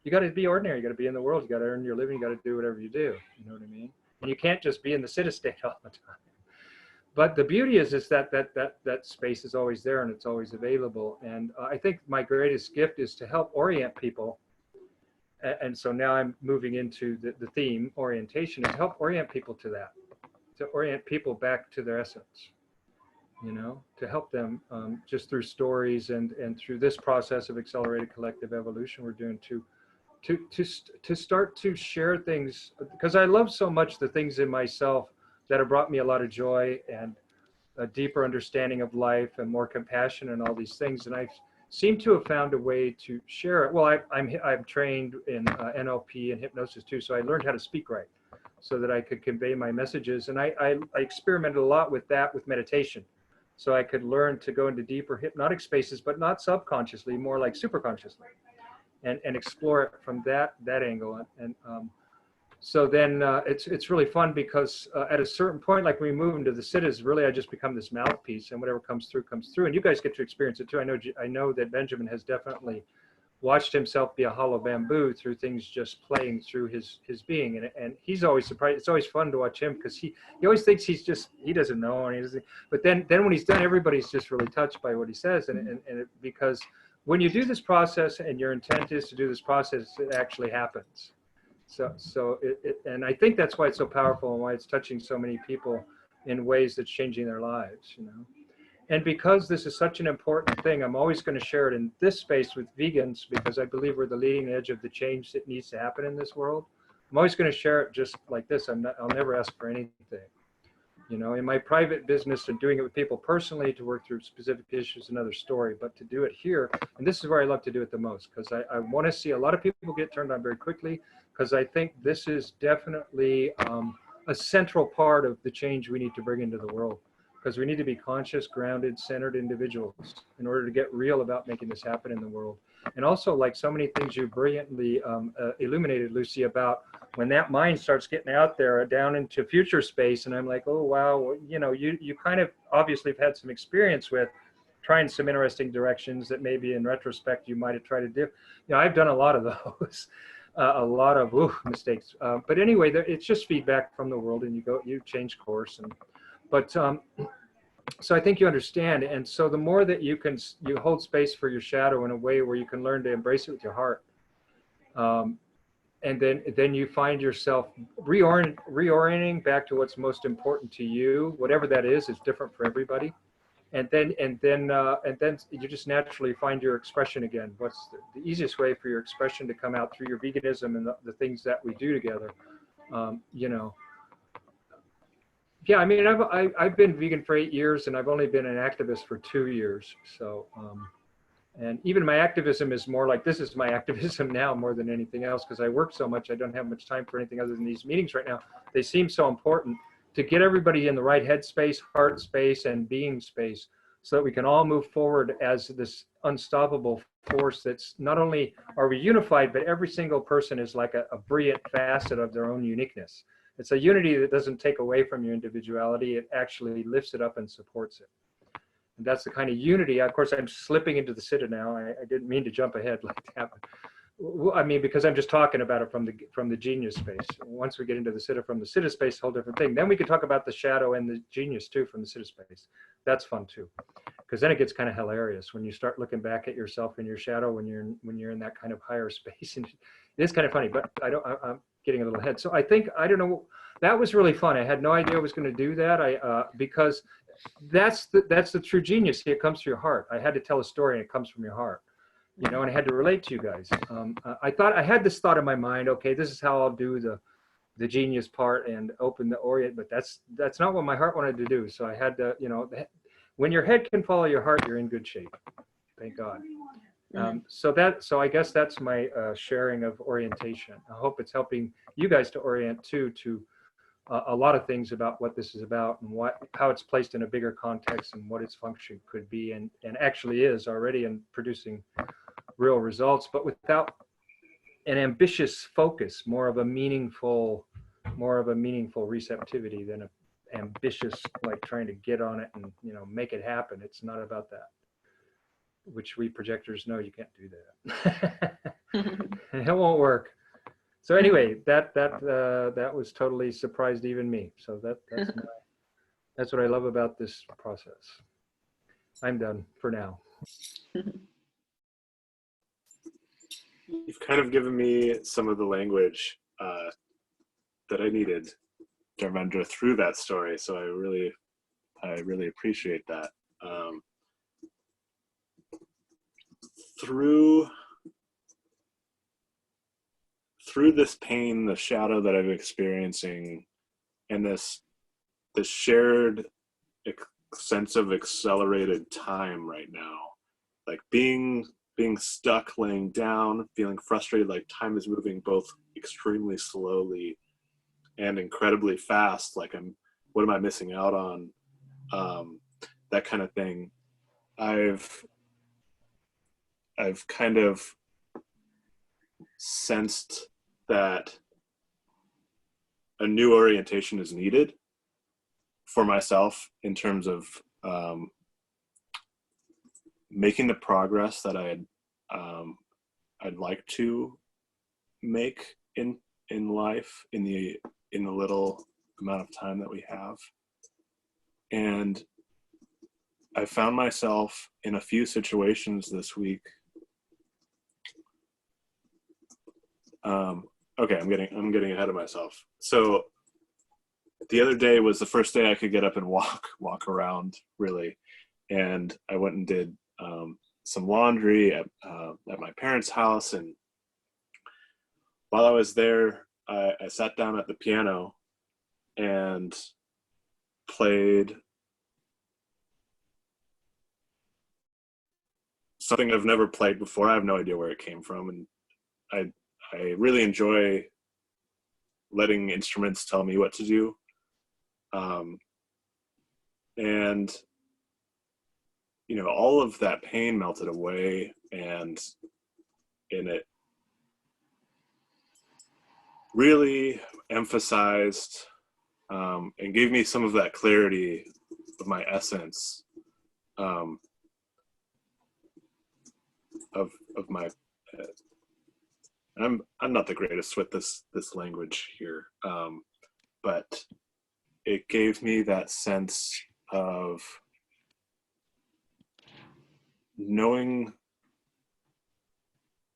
S1: you got to be ordinary. You got to be in the world. You got to earn your living. You got to do whatever you do. You know what I mean? And you can't just be in the city state all the time. But the beauty is that space is always there and it's always available. And I think my greatest gift is to help orient people. And so now I'm moving into the theme, orientation, is to help orient people to that, to orient people back to their essence, to help them just through stories and through this process of accelerated collective evolution we're doing to start to share things, because I love so much the things in myself that have brought me a lot of joy and a deeper understanding of life and more compassion and all these things. And I seem to have found a way to share it. Well, I'm trained in NLP and hypnosis too, so I learned how to speak right so that I could convey my messages. And I experimented a lot with that with meditation, so I could learn to go into deeper hypnotic spaces, but not subconsciously, more like superconsciously, and explore it from that angle. And so then it's really fun, because at a certain point, like when we move into the cities, really I just become this mouthpiece, and whatever comes through comes through. And you guys get to experience it too. I know that Benjamin has definitely watched himself be a hollow bamboo through things just playing through his being, and he's always surprised. It's always fun to watch him, because he always thinks he doesn't know, and he doesn't. But then when he's done, everybody's just really touched by what he says, because when you do this process and your intent is to do this process, it actually happens. So and I think that's why it's so powerful and why it's touching so many people in ways that's changing their lives, And because this is such an important thing, I'm always going to share it in this space with vegans, because I believe we're the leading edge of the change that needs to happen in this world. I'm always going to share it just like this. I'll never ask for anything. In my private business and doing it with people personally to work through specific issues, another story. But to do it here, and this is where I love to do it the most, because I want to see a lot of people get turned on very quickly, because I think this is definitely a central part of the change we need to bring into the world, because we need to be conscious, grounded, centered individuals in order to get real about making this happen in the world. And also, like so many things you brilliantly illuminated, Lucy, about when that mind starts getting out there down into future space, and I'm like, oh, wow, you kind of obviously have had some experience with trying some interesting directions that maybe in retrospect you might have tried to do. I've done a lot of those. A lot of mistakes, but anyway, it's just feedback from the world, and you change course, so I think you understand. And so the more that you hold space for your shadow in a way where you can learn to embrace it with your heart, and then you find yourself reorienting back to what's most important to you, whatever that is different for everybody. And then you just naturally find your expression again. What's the easiest way for your expression to come out through your veganism and the things that we do together? Yeah, I mean, I've been vegan for 8 years, and I've only been an activist for 2 years. So, and even my activism is more like, this is my activism now more than anything else, because I work so much, I don't have much time for anything other than these meetings right now. They seem so important to get everybody in the right head space, heart space, and being space, so that we can all move forward as this unstoppable force that's not only are we unified, but every single person is like a brilliant facet of their own uniqueness. It's a unity that doesn't take away from your individuality. It actually lifts it up and supports it. And that's the kind of unity. Of course, I'm slipping into the siddha now. I didn't mean to jump ahead like that. Well, I mean, because I'm just talking about it from the genius space. Once we get into the sitta from the sitta space, whole different thing. Then we can talk about the shadow and the genius too from the sitta space. That's fun too, because then it gets kind of hilarious when you start looking back at yourself in your shadow when you're in that kind of higher space. And it is kind of funny, but I'm getting a little ahead. So I don't know. That was really fun. I had no idea I was going to do that. Because that's the true genius. It comes from your heart. I had to tell a story, and it comes from your heart. And I had to relate to you guys. I thought I had this thought in my mind. Okay, this is how I'll do the genius part and open the Orient, but that's not what my heart wanted to do. So I had to, when your head can follow your heart, you're in good shape. Thank God. So I guess that's my sharing of orientation. I hope it's helping you guys to orient too to a lot of things about what this is about and how it's placed in a bigger context and what its function could be and actually is already in producing real results, but without an ambitious focus, more of a meaningful receptivity than an ambitious like trying to get on it and make it happen. It's not about that, which we projectors know you can't do that. It won't work. So anyway, that was totally surprised even me. So that's what I love about this process. I'm done for now.
S3: You've kind of given me some of the language that I needed, Dharmendra, through that story. So I really appreciate that. Through this pain, the shadow that I'm experiencing, and this shared sense of accelerated time right now, like being stuck laying down, feeling frustrated, like time is moving both extremely slowly and incredibly fast, like what am I missing out on, that kind of thing. I've kind of sensed that a new orientation is needed for myself in terms of making the progress that I'd like to make in life in the little amount of time that we have. And I found myself in a few situations this week. Okay, I'm getting ahead of myself. So the other day was the first day I could get up and walk around really, and I went and did some laundry at my parents' house, and while I was there, I sat down at the piano and played something I've never played before. I have no idea where it came from, and I really enjoy letting instruments tell me what to do. And all of that pain melted away, and it really emphasized and gave me some of that clarity of my essence, of my. I'm not the greatest with this language here, but it gave me that sense of knowing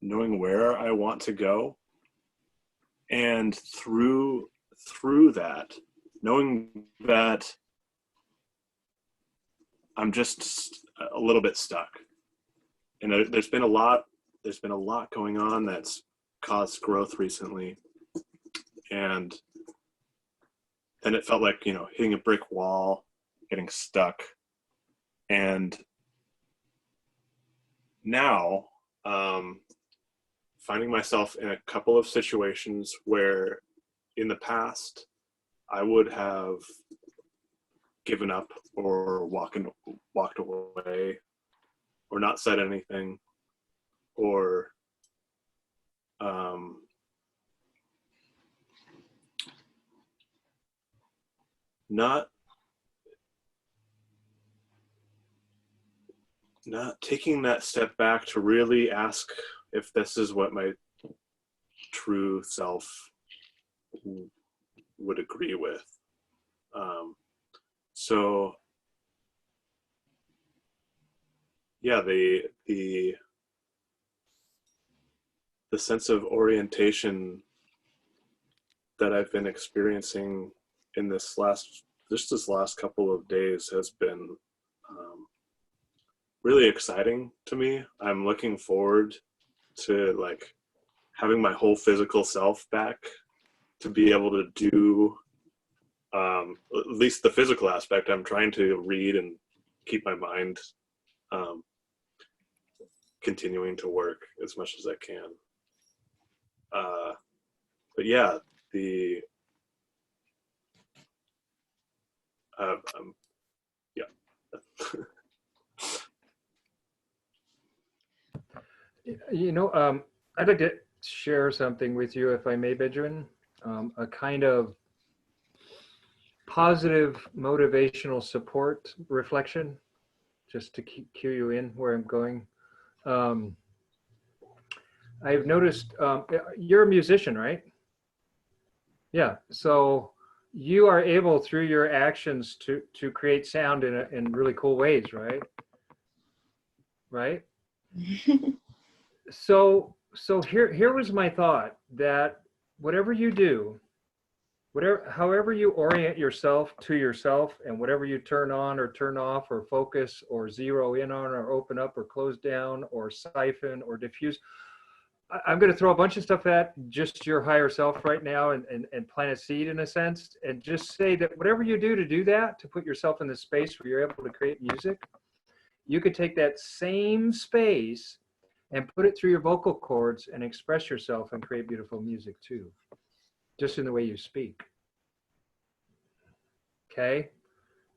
S3: where I want to go, and through that, knowing that I'm just a little bit stuck. And there's been a lot going on that's caused growth recently, and then it felt like hitting a brick wall, getting stuck. And now finding myself in a couple of situations where in the past I would have given up or walked away or not said anything, or not taking that step back to really ask if this is what my true self would agree with. So yeah, the sense of orientation that I've been experiencing in this last couple of days has been really exciting to me. I'm looking forward to like having my whole physical self back, to be able to do at least the physical aspect. I'm trying to read and keep my mind continuing to work as much as I can. But yeah, yeah.
S1: You know, I'd like to share something with you, if I may, Benjamin. A kind of positive motivational support reflection, just to cue you in where I'm going. I've noticed you're a musician, right? Yeah. So you are able through your actions to create sound in really cool ways, right? Right. So here was my thought, that whatever you do, however you orient yourself to yourself, and whatever you turn on or turn off or focus or zero in on or open up or close down or siphon or diffuse, I'm going to throw a bunch of stuff at just your higher self right now, and plant a seed in a sense, and just say that whatever you do to do that, to put yourself in the space where you're able to create music, you could take that same space and put it through your vocal cords and express yourself and create beautiful music too, just in the way you speak. Okay?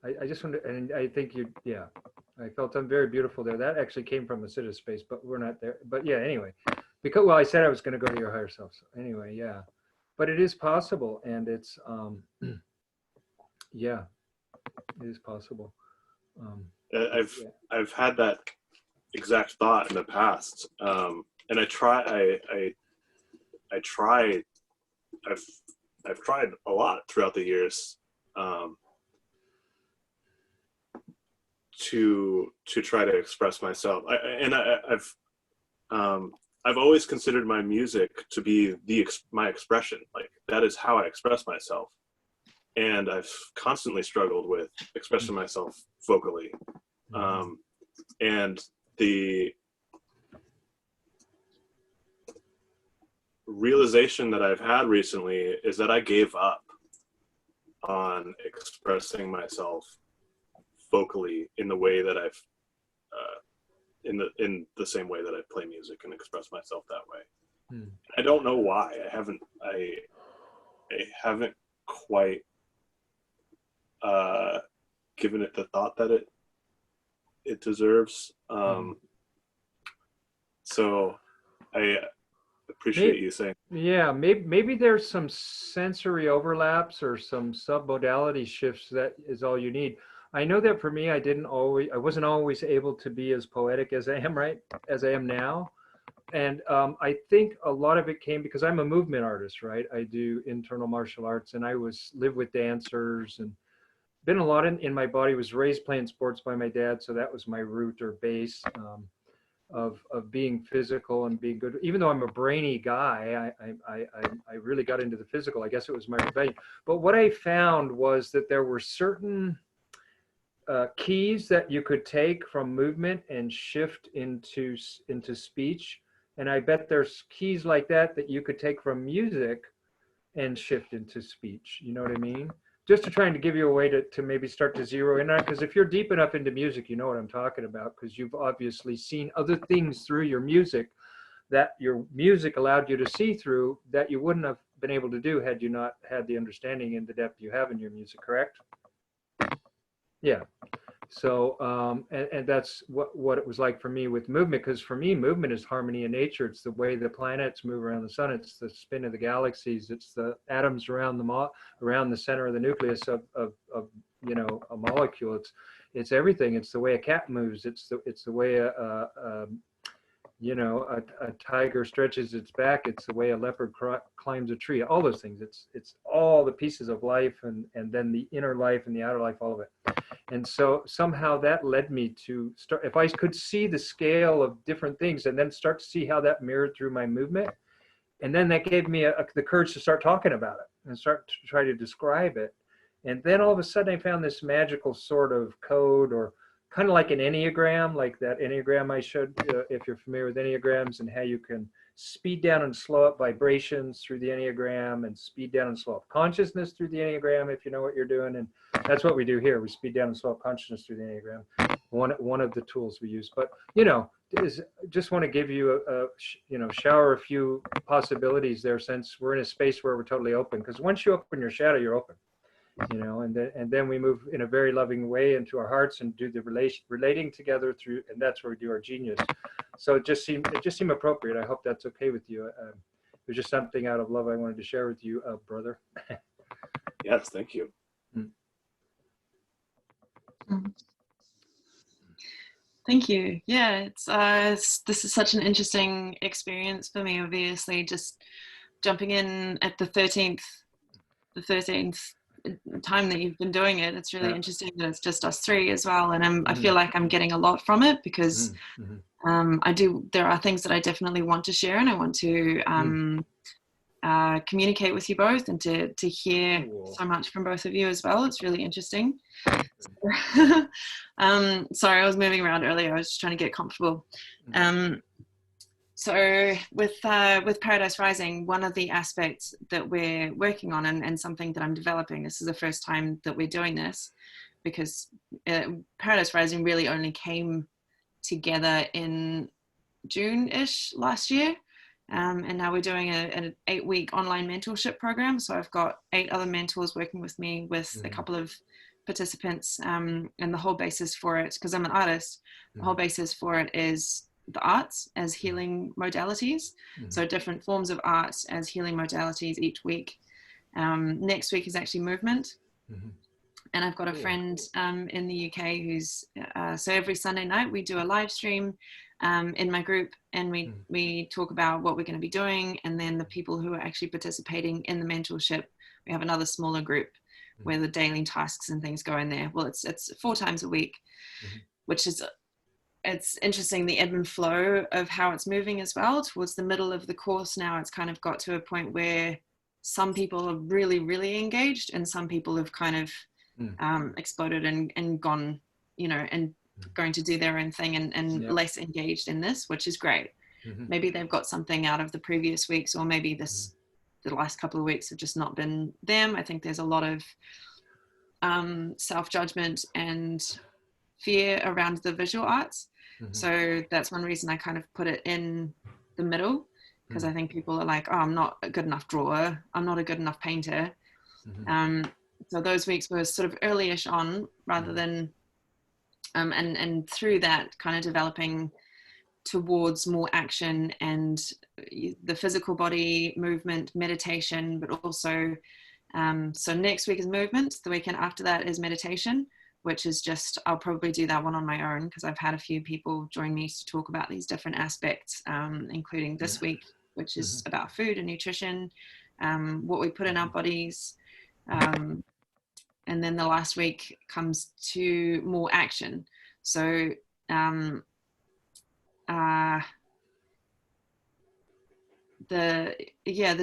S1: I just want to, and I think yeah, I felt I'm very beautiful there. That actually came from a Siddha space, but we're not there. But yeah, anyway, because, well, I said I was going to go to your higher self. So anyway, yeah, but it is possible, and it's, yeah, it is possible.
S3: I've had that exact thought in the past, and I've tried a lot throughout the years to try to express myself. I've always considered my music to be my expression. Like, that is how I express myself, and I've constantly struggled with expressing myself vocally. And the realization that I've had recently is that I gave up on expressing myself vocally in the way that I've in the same way that I play music and express myself that way. I don't know why. I haven't quite given it the thought that it deserves. So I appreciate you saying.
S1: Yeah, maybe there's some sensory overlaps or some submodality shifts. That is all you need. I know that for me, I wasn't always able to be as poetic as I am now. And I think a lot of it came because I'm a movement artist, right? I do internal martial arts, and I live with dancers, and been a lot in my body. Was raised playing sports by my dad, so that was my root or base of being physical and being good. Even though I'm a brainy guy, I really got into the physical. I guess it was my rebellion. But what I found was that there were certain keys that you could take from movement and shift into speech, and I bet there's keys like that you could take from music and shift into speech. You know what I mean? Just to trying to give you a way to maybe start to zero in on it, because if you're deep enough into music, you know what I'm talking about, because you've obviously seen other things through your music that your music allowed you to see through that you wouldn't have been able to do had you not had the understanding and the depth you have in your music, correct? Yeah. So, and that's what it was like for me with movement, because for me, movement is harmony in nature. It's the way the planets move around the sun. It's the spin of the galaxies. It's the atoms around the center of the nucleus of a molecule. It's everything. It's the way a cat moves. It's the way a tiger stretches its back, it's the way a leopard climbs a tree. All those things. It's all the pieces of life, and then the inner life and the outer life, all of it. And so somehow that led me to start. If I could see the scale of different things, and then start to see how that mirrored through my movement, and then that gave me the courage to start talking about it and start to try to describe it. And then all of a sudden, I found this magical sort of code, or kind of like an Enneagram, like that Enneagram I showed, if you're familiar with Enneagrams, and how you can speed down and slow up vibrations through the Enneagram, and speed down and slow up consciousness through the Enneagram, if you know what you're doing. And that's what we do here. We speed down and slow up consciousness through the Enneagram, one of the tools we use. But, just want to give you shower a few possibilities there, since we're in a space where we're totally open. Because once you open your shadow, you're open. And then we move in a very loving way into our hearts and do the relating together through, and that's where we do our genius. So it just seemed appropriate. I hope that's okay with you. It was just something out of love I wanted to share with you, brother.
S3: Yes, thank you.
S4: Thank you. Yeah, this is such an interesting experience for me. Obviously, just jumping in at the 13th time that you've been doing it, it's really interesting that it's just us three as well, and I feel like I'm getting a lot from it, because there are things that I definitely want to share, and I want to communicate with you both, and to hear so much from both of you as well. It's really interesting. Sorry, I was moving around earlier. I was just trying to get comfortable. So with Paradise Rising, one of the aspects that we're working on, and something that I'm developing, this is the first time that we're doing this, because Paradise Rising really only came together in June-ish last year. And now we're doing an 8-week online mentorship program. So I've got 8 other mentors working with me, with a couple of participants, and the whole basis for it, because I'm an artist, the whole basis for it is the arts as healing modalities. So different forms of art as healing modalities each week. Next week is actually movement. And I've got a friend in the UK who's, so every Sunday night we do a live stream in my group, and we talk about what we're going to be doing, and then the people who are actually participating in the mentorship, we have another smaller group where the daily tasks and things go in there. Well, it's 4 times a week, which is, it's interesting, the ebb and flow of how it's moving as well. Towards the middle of the course now, it's kind of got to a point where some people are really, really engaged, and some people have kind of exploded and gone, and going to do their own thing, and less engaged in this, which is great. Maybe they've got something out of the previous weeks, or maybe the last couple of weeks have just not been them. I think there's a lot of self-judgment and fear around the visual arts. So that's one reason I kind of put it in the middle, because I think people are like, oh, I'm not a good enough drawer, I'm not a good enough painter. So those weeks were sort of early-ish on, rather than and through that kind of developing towards more action and the physical body movement, meditation, but also so next week is movement, the weekend after that is meditation, which is just, I'll probably do that one on my own, because I've had a few people join me to talk about these different aspects, including this week, which is about food and nutrition, what we put in our bodies, and then the last week comes to more action. So the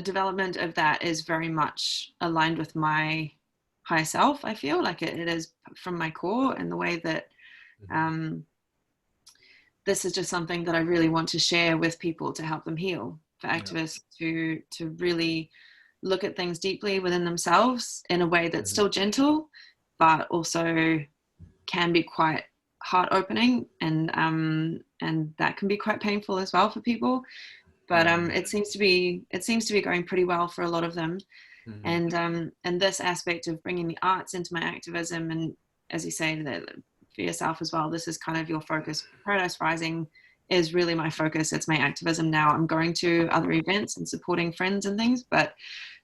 S4: development of that is very much aligned with my higher self. I feel like it is from my core, and the way that this is just something that I really want to share with people to help them heal, for activists to really look at things deeply within themselves in a way that's still gentle, but also can be quite heart opening, and that can be quite painful as well for people. But it seems to be going pretty well for a lot of them. And this aspect of bringing the arts into my activism, and as you say, that for yourself as well, this is kind of your focus. Paradise Rising is really my focus. It's my activism now. I'm going to other events and supporting friends and things, but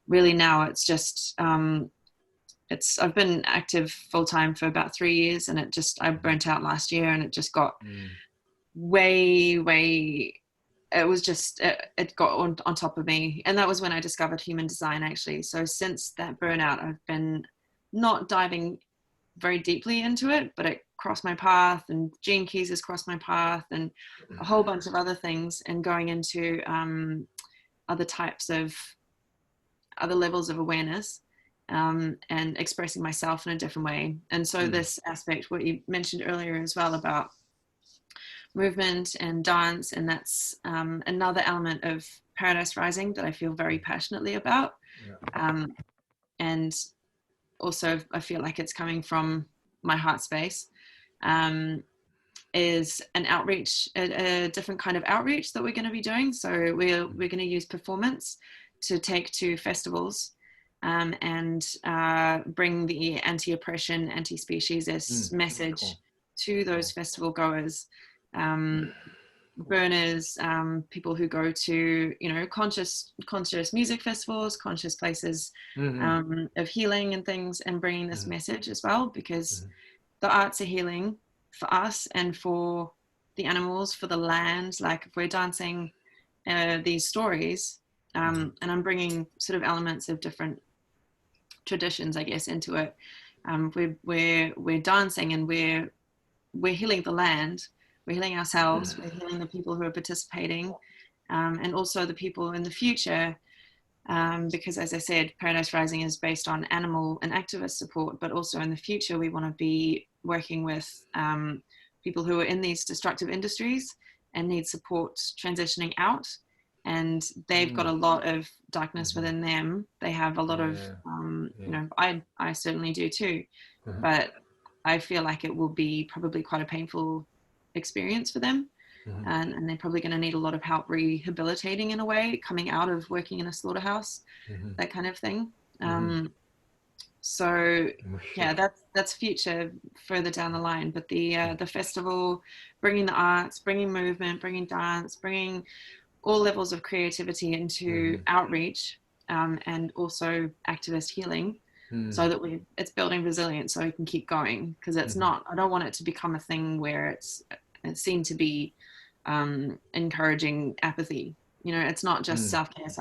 S4: really now it's just I've been active full-time for about 3 years, and I burnt out last year, and it just got way it was just, it got on top of me. And that was when I discovered human design, actually. So since that burnout, I've been not diving very deeply into it, but it crossed my path, and Gene Keys has crossed my path, and a whole bunch of other things, and going into other levels of awareness, and expressing myself in a different way. And so this aspect, what you mentioned earlier as well about movement and dance, and that's another element of Paradise Rising that I feel very passionately about. And also I feel like it's coming from my heart space, is an outreach, a different kind of outreach that we're going to be doing. So we're going to use performance to take to festivals, and bring the anti-oppression, anti-speciesist message to those festival goers, burners, people who go to, conscious music festivals, conscious places of healing and things, and bringing this message as well, because the arts are healing for us and for the animals, for the land. Like if we're dancing these stories, and I'm bringing sort of elements of different traditions, I guess, into it. We're dancing, and we're healing the land, we're healing ourselves, we're healing the people who are participating, and also the people in the future, because as I said, Paradise Rising is based on animal and activist support, but also in the future we want to be working with people who are in these destructive industries and need support transitioning out. And they've got a lot of darkness within them. They have a lot of, I certainly do too, but I feel like it will be probably quite a painful experience for them. And they're probably going to need a lot of help rehabilitating in a way, coming out of working in a slaughterhouse, that kind of thing. So yeah, that's future further down the line. But the festival, bringing the arts, bringing movement, bringing dance, bringing all levels of creativity into outreach, and also activist healing, so that it's building resilience so we can keep going. Because it's not, I don't want it to become a thing where it's seen to be encouraging apathy. It's not just self-care. It's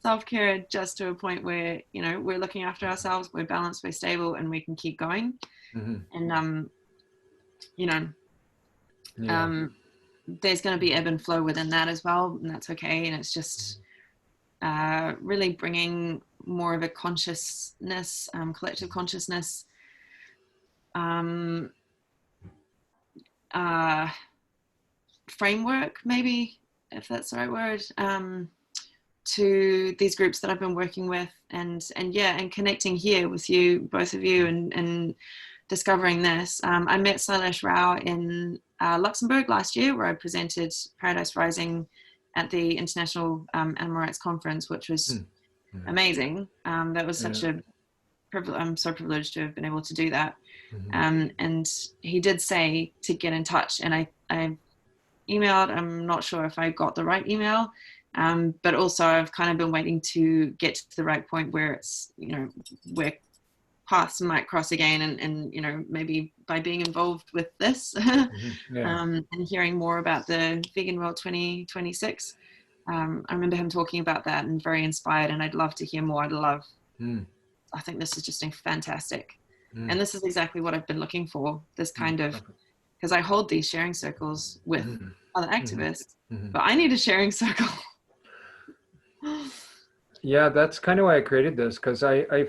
S4: self-care just to a point where, we're looking after ourselves, we're balanced, we're stable, and we can keep going. And, there's going to be ebb and flow within that as well, and that's okay. And it's just really bringing more of a consciousness, collective consciousness, framework, maybe, if that's the right word, to these groups that I've been working with, and connecting here with you, both of you, and discovering this. I met Sailesh Rao in Luxembourg last year, where I presented Paradise Rising at the International Animal Rights Conference, which was amazing. That was such a privilege. I'm so privileged to have been able to do that. And he did say to get in touch, and I emailed. I'm not sure if I got the right email, but also I've kind of been waiting to get to the right point where it's, where paths might cross again, and maybe by being involved with this, and hearing more about the Vegan World 2026. I remember him talking about that, and very inspired, and I'd love to hear more. I think this is just fantastic. And this is exactly what I've been looking for, this kind of, because I hold these sharing circles with other activists, but I need a sharing circle.
S1: Yeah, that's kind of why I created this, because I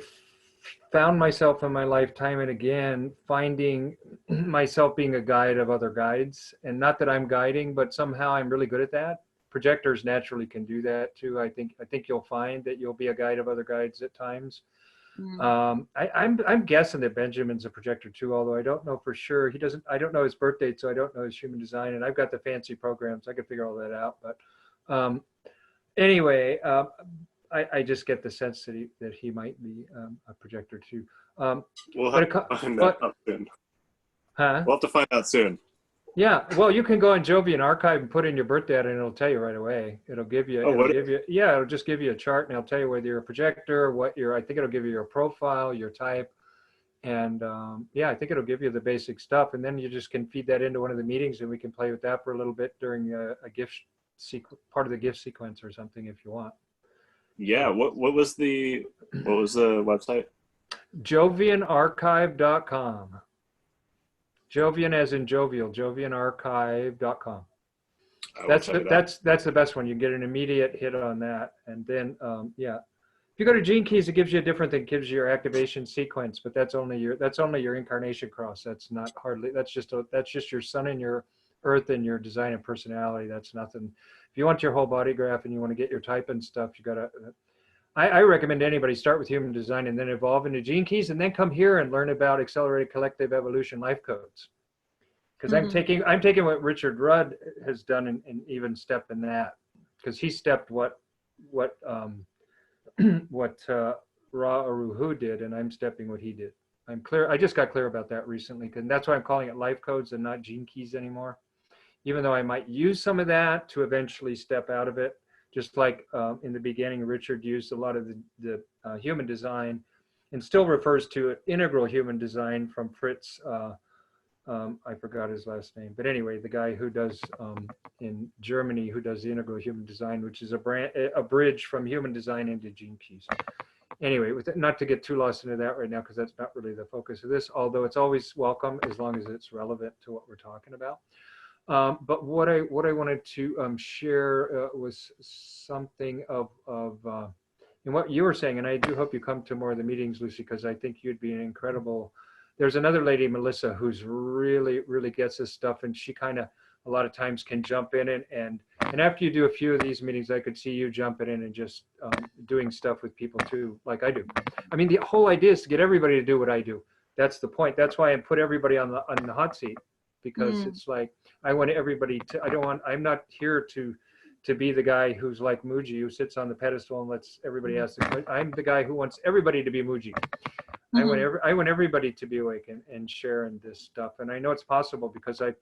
S1: found myself in my life time and again finding myself being a guide of other guides. And not that I'm guiding, but somehow I'm really good at that. Projectors naturally can do that too. I think you'll find that you'll be a guide of other guides at times. I'm guessing that Benjamin's a projector too, although I don't know for sure. I don't know his birth date, so I don't know his human design, and I've got the fancy programs. I can figure all that out. But anyway, I just get the sense that he might be a projector too.
S3: We'll have to find that out soon.
S1: Huh?
S3: We'll have to find out soon.
S1: Yeah, well, you can go on Jovian Archive and put in your birth date, and it'll tell you right away. It'll give you, it'll just give you a chart, and it'll tell you whether you're a projector, I think it'll give you your profile, your type, And yeah, I think it'll give you the basic stuff. And then you just can feed that into one of the meetings and we can play with that for a little bit during a gift part of the gift sequence or something if you want.
S3: Yeah. What was the website?
S1: Jovianarchive.com. Jovian as in jovial, jovianarchive.com. That's the best one. You get an immediate hit on that. And then, yeah, if you go to Gene Keys, it gives you a different thing. It gives you your activation sequence, but that's only your incarnation cross. That's not hardly, that's just your sun and your earth and your design and personality. That's nothing. If you want your whole body graph and you want to get your type and stuff, you got to, I recommend anybody start with human design and then evolve into Gene Keys and then come here and learn about accelerated collective evolution life codes. Because I'm taking what Richard Rudd has done and even step in that, because he stepped what Ra Aruhu did, and I'm stepping what he did. I'm clear. I just got clear about that recently, and that's why I'm calling it life codes and not Gene Keys anymore. Even though I might use some of that to eventually step out of it, just like in the beginning, Richard used a lot of the human design, and still refers to integral human design from Fritz. I forgot his last name, but anyway, the guy who does in Germany, who does the integral human design, which is a bridge from human design into Gene Keys. Anyway, not to get too lost into that right now, because that's not really the focus of this, although it's always welcome as long as it's relevant to what we're talking about. But what I wanted to share was something of in what you were saying, and I do hope you come to more of the meetings, Lucy, because I think you'd be an incredible. There's another lady, Melissa, who's really gets this stuff, and she kind of a lot of times can jump in and after you do a few of these meetings, I could see you jumping in and just doing stuff with people too, like I do. I mean, the whole idea is to get everybody to do what I do. That's the point. That's why I put everybody on the hot seat, because it's like I want everybody to. I'm not here to be the guy who's like Mooji, who sits on the pedestal and lets everybody ask the question. I'm the guy who wants everybody to be Mooji. I want everybody to be awake and share in this stuff. And I know it's possible because a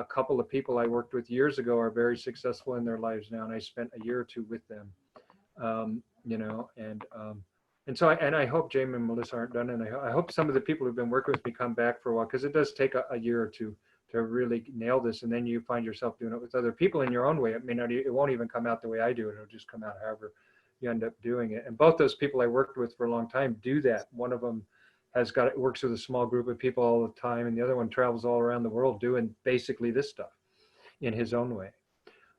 S1: couple of people I worked with years ago are very successful in their lives now, and I spent a year or two with them, you know, and so I hope Jamie and Melissa aren't done, and I hope some of the people who've been working with me come back for a while, because it does take a year or two to really nail this, and then you find yourself doing it with other people in your own way. It won't even come out the way I do it. It'll just come out however you end up doing it. And both those people I worked with for a long time do that. One of them works with a small group of people all the time, and the other one travels all around the world doing basically this stuff in his own way.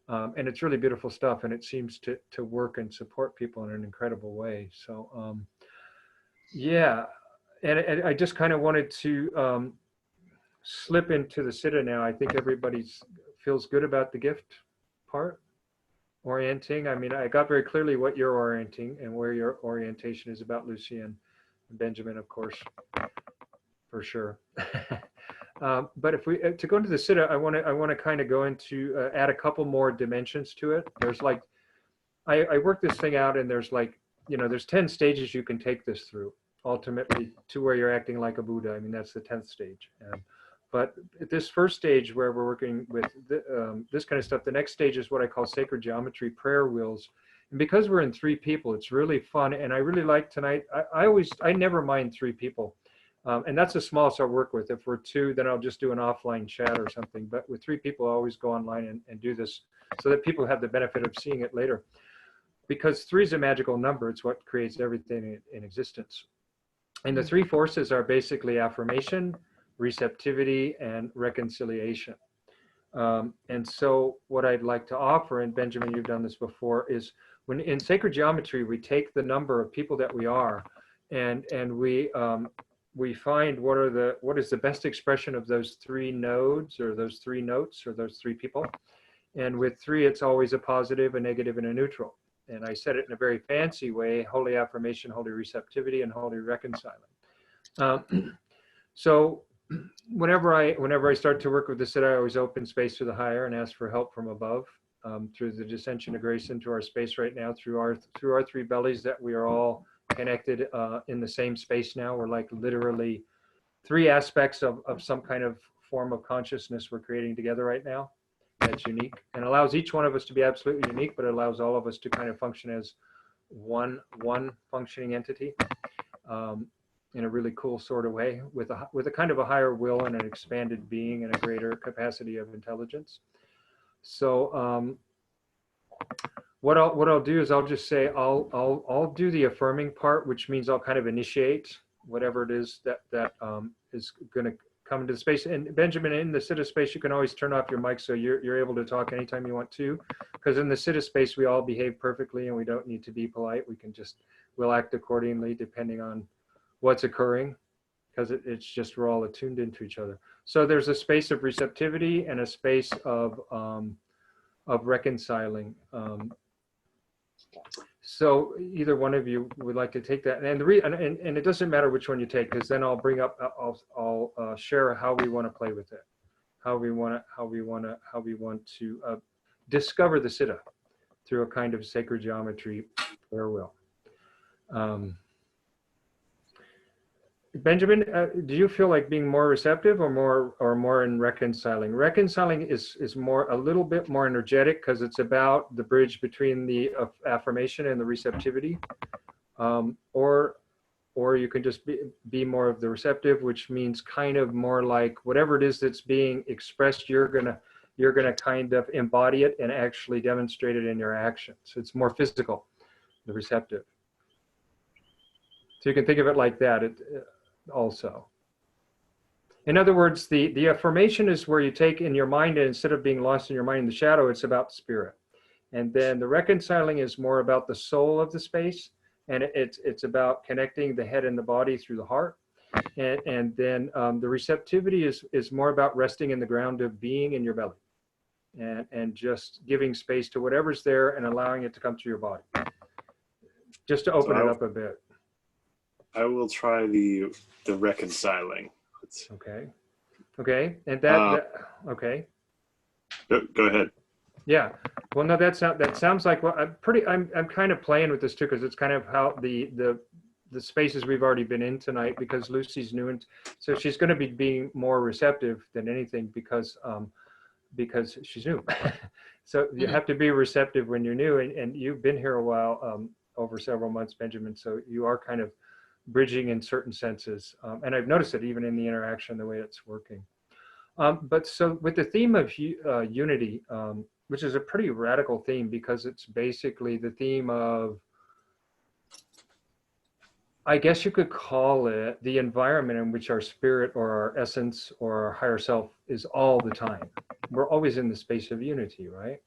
S1: And it's really beautiful stuff, and it seems to work and support people in an incredible way. So yeah, and I just kind of wanted to slip into the Siddha now. I think everybody feels good about the gift part. Orienting. I mean, I got very clearly what you're orienting and where your orientation is about, Lucy and Benjamin, of course, for sure. But if to go into the Siddha, I want to kind of go into add a couple more dimensions to it. There's like, I worked this thing out, and there's like, you know, there's 10 stages you can take this through, ultimately to where you're acting like a Buddha. I mean, that's the 10th stage. But at this first stage where we're working with this kind of stuff, the next stage is what I call sacred geometry prayer wheels. And because we're in 3 people, it's really fun. And I really like tonight, I never mind 3 people. And that's the smallest I'll work with. If we're 2, then I'll just do an offline chat or something. But with 3 people, I always go online and do this so that people have the benefit of seeing it later. Because 3 is a magical number. It's what creates everything in existence. And the 3 forces are basically affirmation, receptivity, and reconciliation. And so what I'd like to offer, and Benjamin, you've done this before, is when in sacred geometry, we take the number of people that we are, and we find what is the best expression of those 3 nodes, or those 3 notes, or those 3 people. And with 3, it's always a positive, a negative, and a neutral. And I said it in a very fancy way: holy affirmation, holy receptivity, and holy reconciling. So whenever I start to work with the Siddha, I always open space to the higher and ask for help from above, through the descension of grace into our space right now, through our 3 bellies, that we are all connected in the same space now. We're like literally 3 aspects of some kind of form of consciousness we're creating together right now. That's unique and allows each one of us to be absolutely unique, but it allows all of us to kind of function as one functioning entity. in a really cool sort of way with a kind of a higher will and an expanded being and a greater capacity of intelligence. So what I'll do is I'll just say I'll do the affirming part, which means I'll kind of initiate whatever it is that is going to come into space. And Benjamin, in the Siddha space, you can always turn off your mic so you're able to talk anytime you want to, because in the Siddha space we all behave perfectly and we don't need to be polite. We'll act accordingly depending on what's occurring, because it's just we're all attuned into each other. So there's a space of receptivity and a space of reconciling. So either one of you would like to take that, and and it doesn't matter which one you take, because then I'll bring up, I'll share how we want to play with it, how we want to discover the Siddha through a kind of sacred geometry prayer wheel. Benjamin, do you feel like being more receptive or more in reconciling? Reconciling is a little bit more energetic, because it's about the bridge between the affirmation and the receptivity, or you can just be more of the receptive, which means kind of more like whatever it is that's being expressed, you're gonna kind of embody it and actually demonstrate it in your actions. It's more physical, the receptive. So you can think of it like that. Also, in other words, the affirmation is where you take in your mind, and instead of being lost in your mind in the shadow, it's about spirit. And then the reconciling is more about the soul of the space, and it's about connecting the head and the body through the heart. And then the receptivity is more about resting in the ground of being in your belly, and just giving space to whatever's there and allowing it to come through your body, just to open it up a bit.
S3: I will try the reconciling.
S1: Okay, and okay.
S3: Go ahead.
S1: Yeah. Well, no, that sounds like, well, I'm kind of playing with this too, because it's kind of how the spaces we've already been in tonight, because Lucy's new, and so she's going to be being more receptive than anything, because she's new. So you have to be receptive when you're new, and you've been here a while, over several months, Benjamin. So you are kind of bridging in certain senses, and I've noticed it even in the interaction, the way it's working. But so with the theme of unity, which is a pretty radical theme, because it's basically the theme of, I guess you could call it the environment in which our spirit or our essence or our higher self is all the time. We're always in the space of unity, right?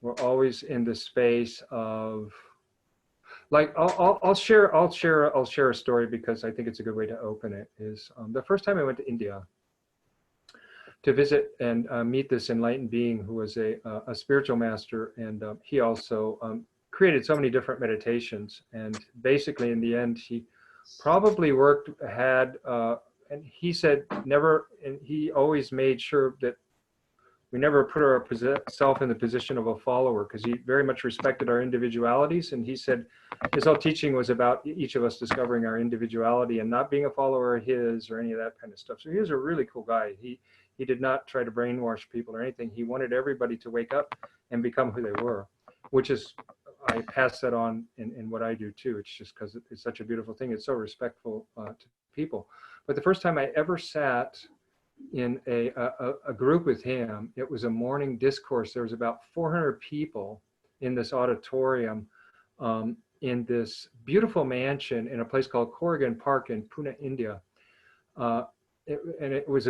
S1: We're always in the space of, like, I'll share a story, because I think it's a good way to open it. Is the first time I went to India to visit and meet this enlightened being who was a spiritual master, and he also created so many different meditations. And basically, in the end, he probably and he said and he always made sure that we never put ourselves in the position of a follower, because he very much respected our individualities. And he said his whole teaching was about each of us discovering our individuality and not being a follower of his or any of that kind of stuff. So he was a really cool guy. He did not try to brainwash people or anything. He wanted everybody to wake up and become who they were, which is, I pass that on in what I do too. It's just because it's such a beautiful thing. It's so respectful to people. But the first time I ever sat in a group with him, it was a morning discourse. There was about 400 people in this auditorium, in this beautiful mansion in a place called Corrigan Park in Pune, India. It was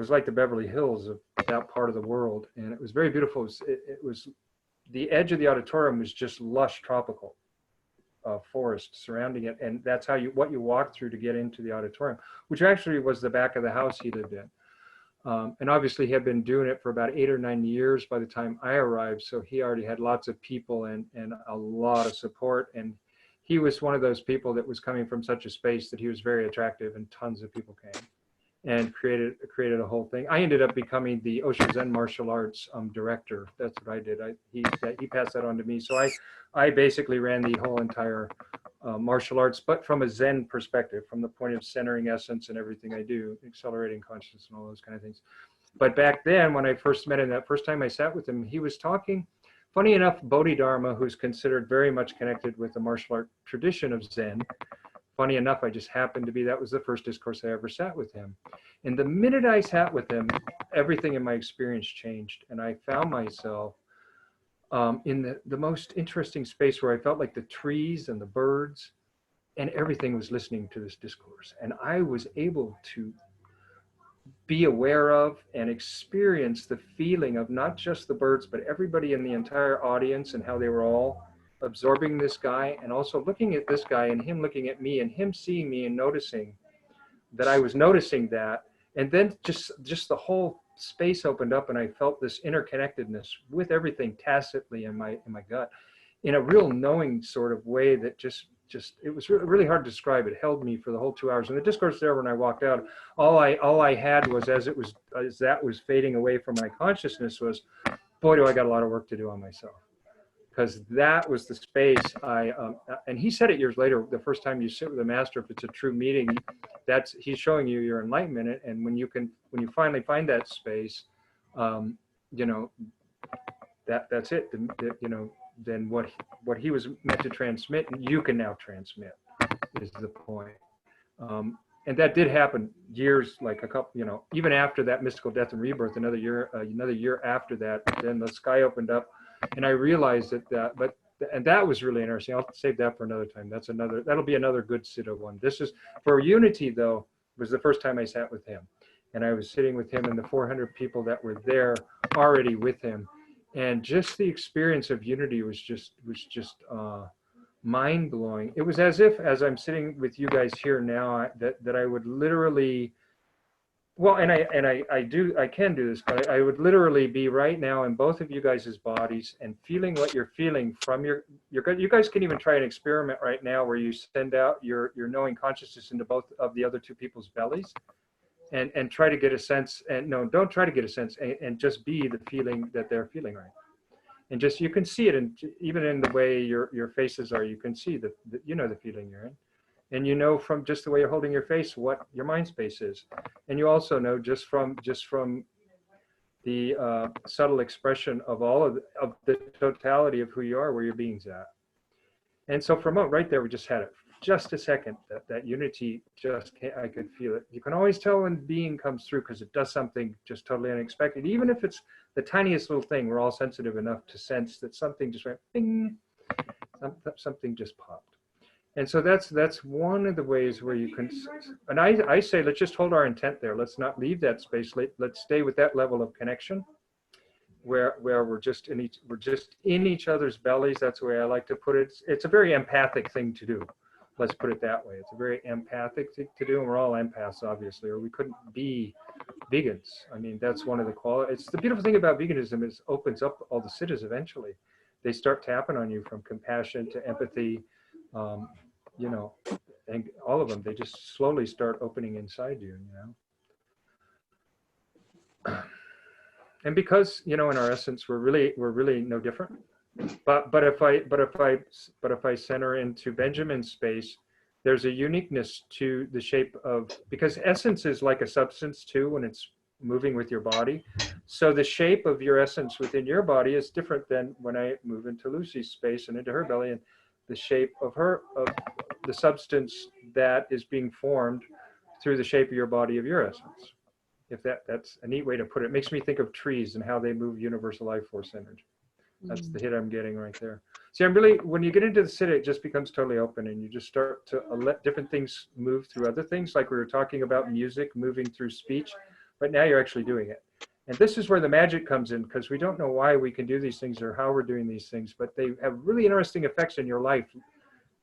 S1: like the Beverly Hills of that part of the world. And it was very beautiful. It was the edge of the auditorium was just lush tropical forest surrounding it. And that's what you walked through to get into the auditorium, which actually was the back of the house he lived in. And obviously he had been doing it for about 8 or 9 years by the time I arrived. So he already had lots of people and a lot of support. And he was one of those people that was coming from such a space that he was very attractive, and tons of people came and created a whole thing. I ended up becoming the Osho Zen martial arts director. That's what I did. He passed that on to me. So I basically ran the whole entire martial arts, but from a Zen perspective, from the point of centering essence and everything I do, accelerating consciousness and all those kind of things. But back then, when I first met him, that first time I sat with him, he was talking, funny enough, Bodhidharma, who's considered very much connected with the martial art tradition of Zen, funny enough, I just happened to be, that was the first discourse I ever sat with him. And the minute I sat with him, everything in my experience changed. And I found myself in the most interesting space where I felt like the trees and the birds and everything was listening to this discourse. And I was able to be aware of and experience the feeling of not just the birds, but everybody in the entire audience and how they were all absorbing this guy, and also looking at this guy and him looking at me and him seeing me and noticing that I was noticing that. And then just the whole space opened up and I felt this interconnectedness with everything tacitly in my gut, in a real knowing sort of way that just it was really hard to describe. It held me for the whole 2 hours. And the discourse there, when I walked out, all I had was, as that was fading away from my consciousness, was, boy, do I got a lot of work to do on myself. Because that was the space and he said it years later, the first time you sit with a master, if it's a true meeting, he's showing you your enlightenment. And when you finally find that space, you know, that's it. You know, then what he was meant to transmit, you can now transmit, is the point. And that did happen years, like a couple, you know, even after that mystical death and rebirth, another year after that, then the sky opened up, and I realized and that was really interesting. I'll save that for another time. That'll be another good Siddha one. This is for unity, though, was the first time I sat with him, and I was sitting with him and the 400 people that were there already with him. And just the experience of unity was just mind-blowing. It was as if, as I'm sitting with you guys here now, that I would literally, well, and I can do this, but I would literally be right now in both of you guys' bodies and feeling what you're feeling from you guys can even try an experiment right now where you send out your knowing consciousness into both of the other two people's bellies. And try to get a sense, and no, don't try to get a sense, and just be the feeling that they're feeling, right? And just, you can see it, and even in the way your faces are, you can see you know the feeling you're in, and you know from just the way you're holding your face what your mind space is, and you also know just from the subtle expression of all of the totality of who you are, where your being's at. And so for a moment, right there, we just had it. Just a second, that unity, I could feel it. You can always tell when being comes through because it does something just totally unexpected. Even if it's the tiniest little thing, we're all sensitive enough to sense that something just went bing, something just popped. And so that's one of the ways where you can, and I say, let's just hold our intent there. Let's not leave that space. Let's stay with that level of connection where we're just in each other's bellies. That's the way I like to put it. It's a very empathic thing to do. Let's put it that way. It's a very empathic thing to do, and we're all empaths, obviously, or we couldn't be vegans. I mean, that's one of the qualities. It's the beautiful thing about veganism is it opens up all the siddhas eventually. They start tapping on you from compassion to empathy, you know, and all of them, they just slowly start opening inside you, you know. And because, you know, in our essence, we're really no different. But if I center into Benjamin's space, there's a uniqueness to the shape of, because essence is like a substance too when it's moving with your body. So the shape of your essence within your body is different than when I move into Lucy's space and into her belly, and the shape of the substance that is being formed through the shape of your body of your essence. If that's a neat way to put it. It makes me think of trees and how they move universal life force energy. That's the hit I'm getting right there. See, when you get into the Siddha, it just becomes totally open, and you just start to let different things move through other things, like we were talking about music moving through speech, but now you're actually doing it. And this is where the magic comes in, because we don't know why we can do these things or how we're doing these things, but they have really interesting effects in your life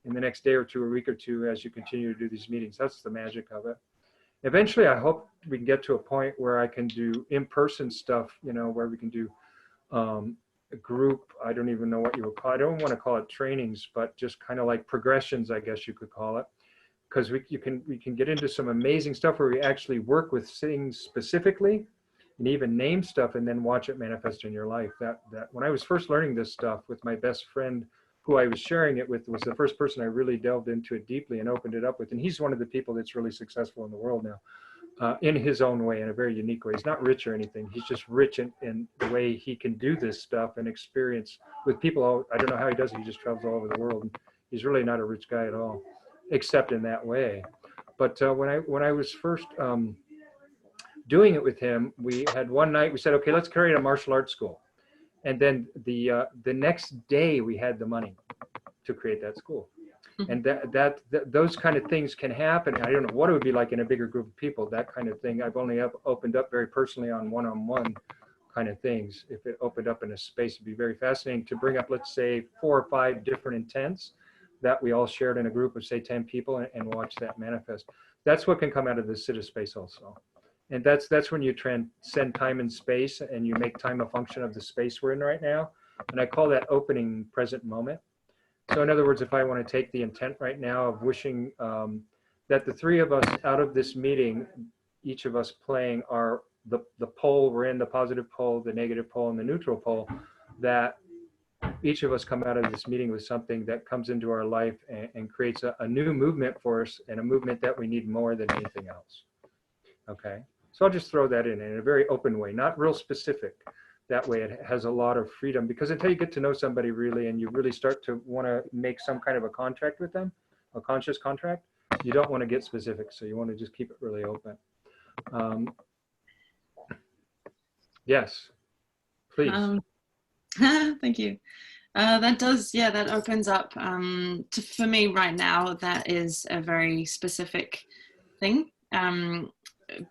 S1: in the next day or two, or week or two, as you continue to do these meetings. That's the magic of it. Eventually, I hope we can get to a point where I can do in-person stuff, you know, where we can do a group, I don't even know what you would call it. I don't want to call it trainings, but just kind of like progressions, I guess you could call it. Because we can get into some amazing stuff where we actually work with things specifically and even name stuff and then watch it manifest in your life. That when I was first learning this stuff with my best friend, who I was sharing it with, was the first person I really delved into it deeply and opened it up with. And he's one of the people that's really successful in the world now. In his own way, in a very unique way. He's not rich or anything. He's just rich in the way he can do this stuff and experience with people. I don't know how he does it. He just travels all over the world. And he's really not a rich guy at all. except in that way. But when I was first doing it with him, we had one night, we said, okay, let's create a martial arts school. And then the next day we had the money to create that school. And those kind of things can happen. I don't know what it would be like in a bigger group of people, that kind of thing. I've only opened up very personally on one-on-one kind of things. If it opened up in a space, it'd be very fascinating to bring up, let's say, 4 or 5 different intents that we all shared in a group of, say, 10 people, and watch that manifest. That's what can come out of the Siddha space also. And that's when you transcend time and space, and you make time a function of the space we're in right now. And I call that opening present moment. So in other words, if I want to take the intent right now of wishing that the 3 of us out of this meeting, each of us playing our the pole we're in, the positive pole, the negative pole, and the neutral pole, that each of us come out of this meeting with something that comes into our life and creates a new movement for us, and a movement that we need more than anything else. Okay, so I'll just throw that in a very open way, not real specific. That way it has a lot of freedom, because until you get to know somebody really, and you really start to want to make some kind of a contract with them, a conscious contract, you don't want to get specific. So you want to just keep it really open. Yes, please.
S4: Thank you. That does, yeah, that opens up, for me right now, that is a very specific thing.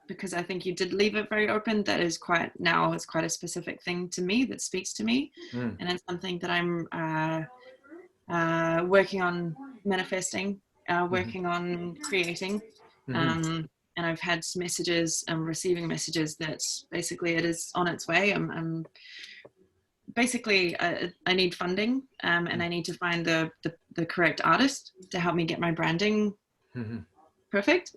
S4: Because I think you did leave it very open. That is quite a specific thing to me, that speaks to me. And it's something that I'm working on manifesting, working on creating. And I've had messages, receiving messages that basically it is on its way. I'm basically, I need funding, and I need to find the correct artist to help me get my branding perfect.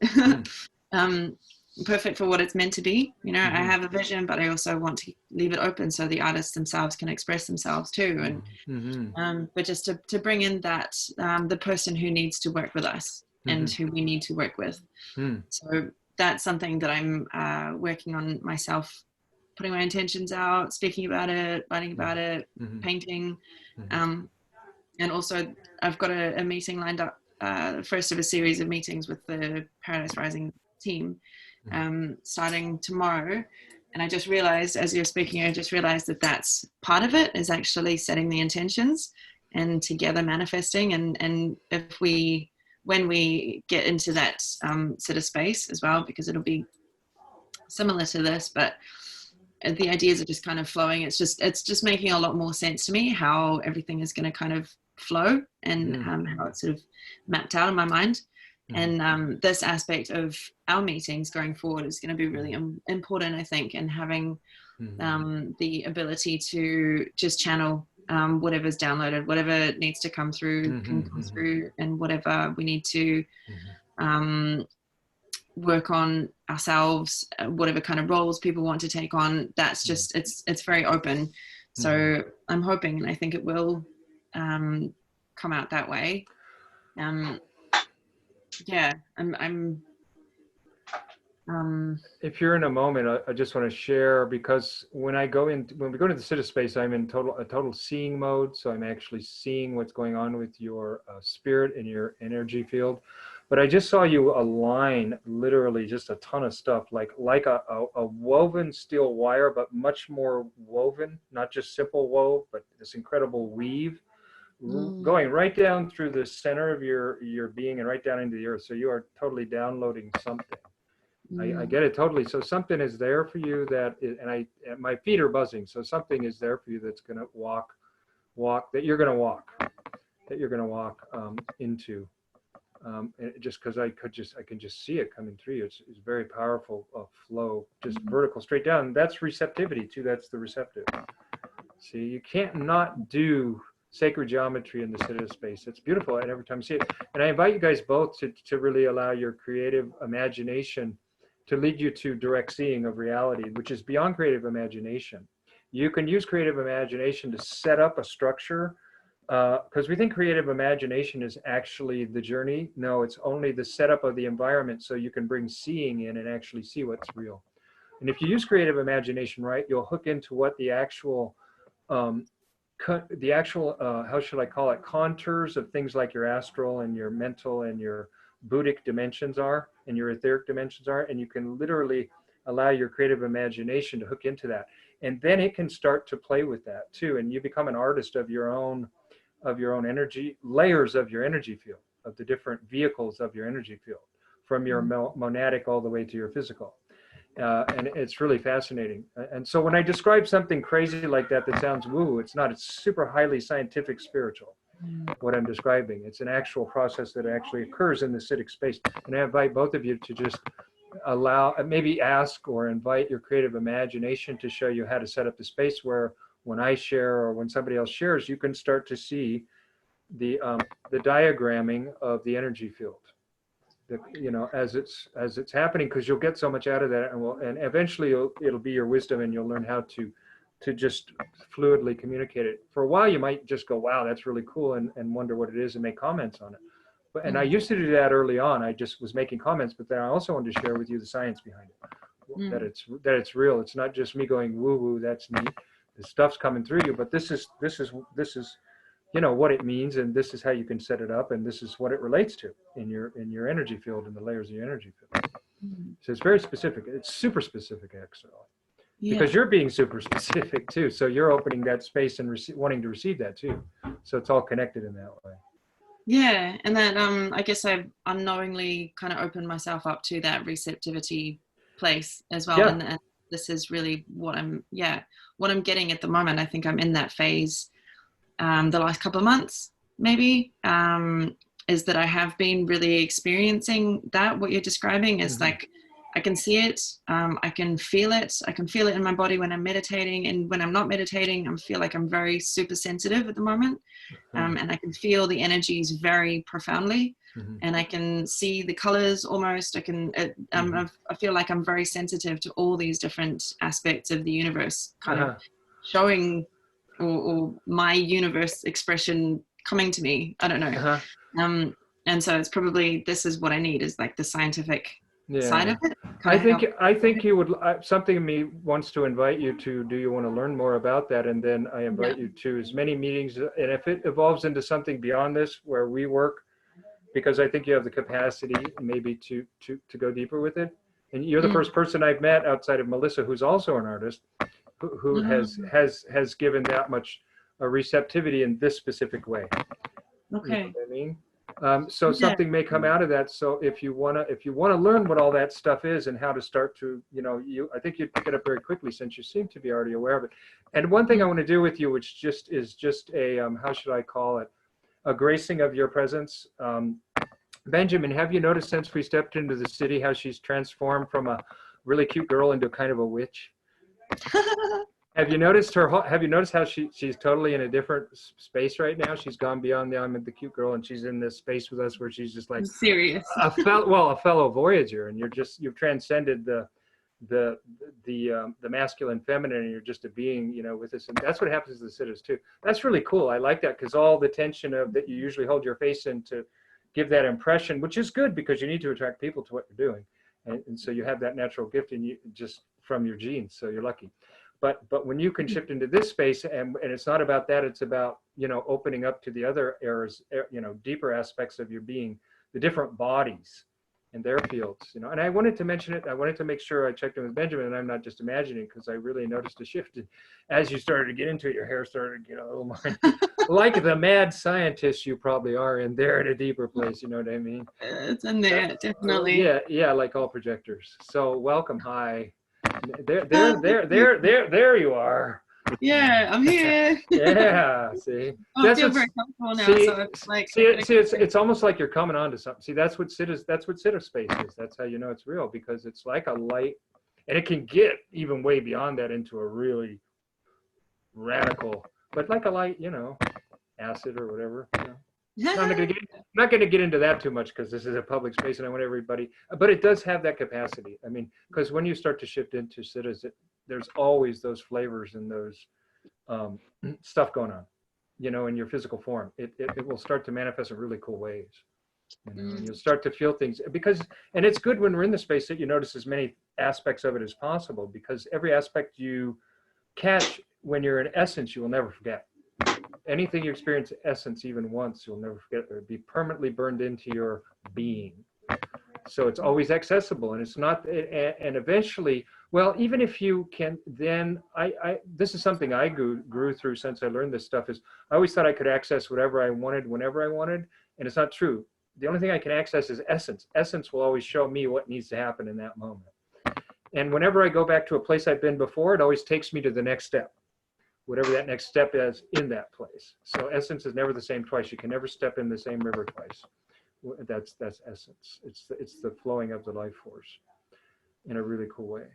S4: Perfect for what it's meant to be. You know, I have a vision, but I also want to leave it open so the artists themselves can express themselves too. And but just to bring in that the person who needs to work with us and who we need to work with. So that's something that I'm working on myself, putting my intentions out, speaking about it, writing about it, painting. And also I've got a meeting lined up, the first of a series of meetings with the Paradise Rising team, starting tomorrow. And I just realized, as you're speaking, I just realized that that's part of it, is actually setting the intentions and together manifesting. And if when we get into that sort of space as well, because it'll be similar to this, but the ideas are just kind of flowing. It's just making a lot more sense to me how everything is going to kind of flow, and how it's sort of mapped out in my mind. And this aspect of our meetings going forward is going to be really important, I think, and having the ability to just channel whatever's downloaded, whatever needs to come through can come through, and whatever we need to work on ourselves, whatever kind of roles people want to take on, that's just, it's very open. So I'm hoping, and I think it will come out that way. Yeah, I'm
S1: if you're in a moment, I just want to share, because when we go into the Siddha space, I'm in a total seeing mode. So I'm actually seeing what's going on with your spirit and your energy field. But I just saw you align literally just a ton of stuff, like a woven steel wire, but much more woven, not just simple wove, but this incredible weave going right down through the center of your being and right down into the earth. So you are totally downloading something. I get it totally. So something is there for you and my feet are buzzing. So something is there for you that's going to walk that you're going to walk into. Just because I can just see it coming through you. It's very powerful flow, just vertical straight down. That's receptivity too. That's the receptive. See, you can't not do sacred geometry in the Siddha space. It's beautiful, and every time you see it. And I invite you guys both to really allow your creative imagination to lead you to direct seeing of reality, which is beyond creative imagination. You can use creative imagination to set up a structure, because we think creative imagination is actually the journey. No, it's only the setup of the environment, so you can bring seeing in and actually see what's real. And if you use creative imagination right, you'll hook into what the actual the actual, how should I call it, contours of things like your astral and your mental and your Buddhic dimensions are, and your etheric dimensions are, and you can literally allow your creative imagination to hook into that. And then it can start to play with that too. And you become an artist of your own energy, layers of your energy field, of the different vehicles of your energy field, from your monadic all the way to your physical. And it's really fascinating. And so when I describe something crazy like that, that sounds woo, it's not, it's super highly scientific, spiritual, what I'm describing. It's an actual process that actually occurs in the Siddhic space. And I invite both of you to just allow, maybe ask or invite your creative imagination to show you how to set up the space where when I share or when somebody else shares, you can start to see the diagramming of the energy field. You know, as it's happening, because you'll get so much out of that, and eventually it'll be your wisdom, and you'll learn how to just fluidly communicate it. For a while, you might just go, "Wow, that's really cool," and wonder what it is and make comments on it. But and I used to do that early on. I just was making comments, but then I also wanted to share with you the science behind it, that it's real. It's not just me going woo woo. That's neat. The stuff's coming through you, but this is you know what it means, and this is how you can set it up, and this is what it relates to in your energy field and the layers of your energy field. So it's very specific. It's super specific, actually, because you're being super specific too. So you're opening that space and wanting to receive that too. So it's all connected in that way.
S4: Yeah, and that I guess I've unknowingly kind of opened myself up to that receptivity place as well.
S1: Yeah.
S4: And this is really what I'm getting at the moment. I think I'm in that phase. The last couple of months, maybe, is that I have been really experiencing that. What you're describing is like, I can see it, I can feel it. I can feel it in my body when I'm meditating, and when I'm not meditating, I feel like I'm very super sensitive at the moment, and I can feel the energies very profoundly, and I can see the colors almost. I feel like I'm very sensitive to all these different aspects of the universe, kind of showing. Or my universe expression coming to me. I don't know. And so it's probably, this is what I need, is like the scientific side of it.
S1: I think you would, something in me wants to invite you to, do you want to learn more about that? And then I invite you to as many meetings, and if it evolves into something beyond this where we work, because I think you have the capacity maybe to go deeper with it. And you're the first person I've met outside of Melissa, who's also an artist, who has given that much receptivity in this specific way.
S4: Okay.
S1: You know what I mean? So something may come out of that. So if you wanna learn what all that stuff is and how to start to, I think you'd pick it up very quickly, since you seem to be already aware of it. And one thing I want to do with you, which is just a how should I call it, a gracing of your presence. Benjamin, have you noticed since we stepped into the city how she's transformed from a really cute girl into kind of a witch? Have you noticed how she's totally in a different space right now? She's gone beyond I'm the cute girl, and she's in this space with us where she's just like,
S4: I'm serious.
S1: a fellow voyager, and you've transcended the masculine, feminine, and you're just a being, with us. And that's what happens to the sitters too. That's really cool. I like that, because all the tension that you usually hold your face in to give that impression, which is good, because you need to attract people to what you're doing. And so you have that natural gift in you just from your genes, so you're lucky. But when you can shift into this space, and it's not about that, it's about, opening up to the other areas, deeper aspects of your being, the different bodies and their fields, And I wanted to mention it. I wanted to make sure I checked in with Benjamin, and I'm not just imagining, because I really noticed a shift as you started to get into it. Your hair started to get a little more like the mad scientist you probably are in there, at a deeper place. You know what I mean?
S4: It's in there, definitely.
S1: Yeah, like all projectors. So welcome, hi. There you are.
S4: Yeah, I'm here.
S1: Yeah, see.
S4: I feel very comfortable now. So it's like,
S1: it's almost like you're coming on to something. See, that's what sitter space is. That's how you know it's real, because it's like a light, and it can get even way beyond that into a really radical, but like a light, acid or whatever. I'm not going to get into that too much, because this is a public space and I want everybody, but it does have that capacity. I mean, because when you start to shift into siddhas, there's always those flavors and those stuff going on, in your physical form. It will start to manifest in really cool ways. And you'll start to feel things, and it's good when we're in the space that you notice as many aspects of it as possible, because every aspect you catch when you're in essence, you will never forget. anything you experience essence even once, you'll never forget it. It'll be permanently burned into your being. So it's always accessible, and it's not, and eventually, well, even if you can, then this is something I grew through since I learned this stuff, is I always thought I could access whatever I wanted, whenever I wanted, and it's not true. The only thing I can access is essence. Essence will always show me what needs to happen in that moment. And whenever I go back to a place I've been before, it always takes me to the next step, whatever that next step is in that place. So essence is never the same twice. You can never step in the same river twice. That's essence. It's the flowing of the life force in a really cool way.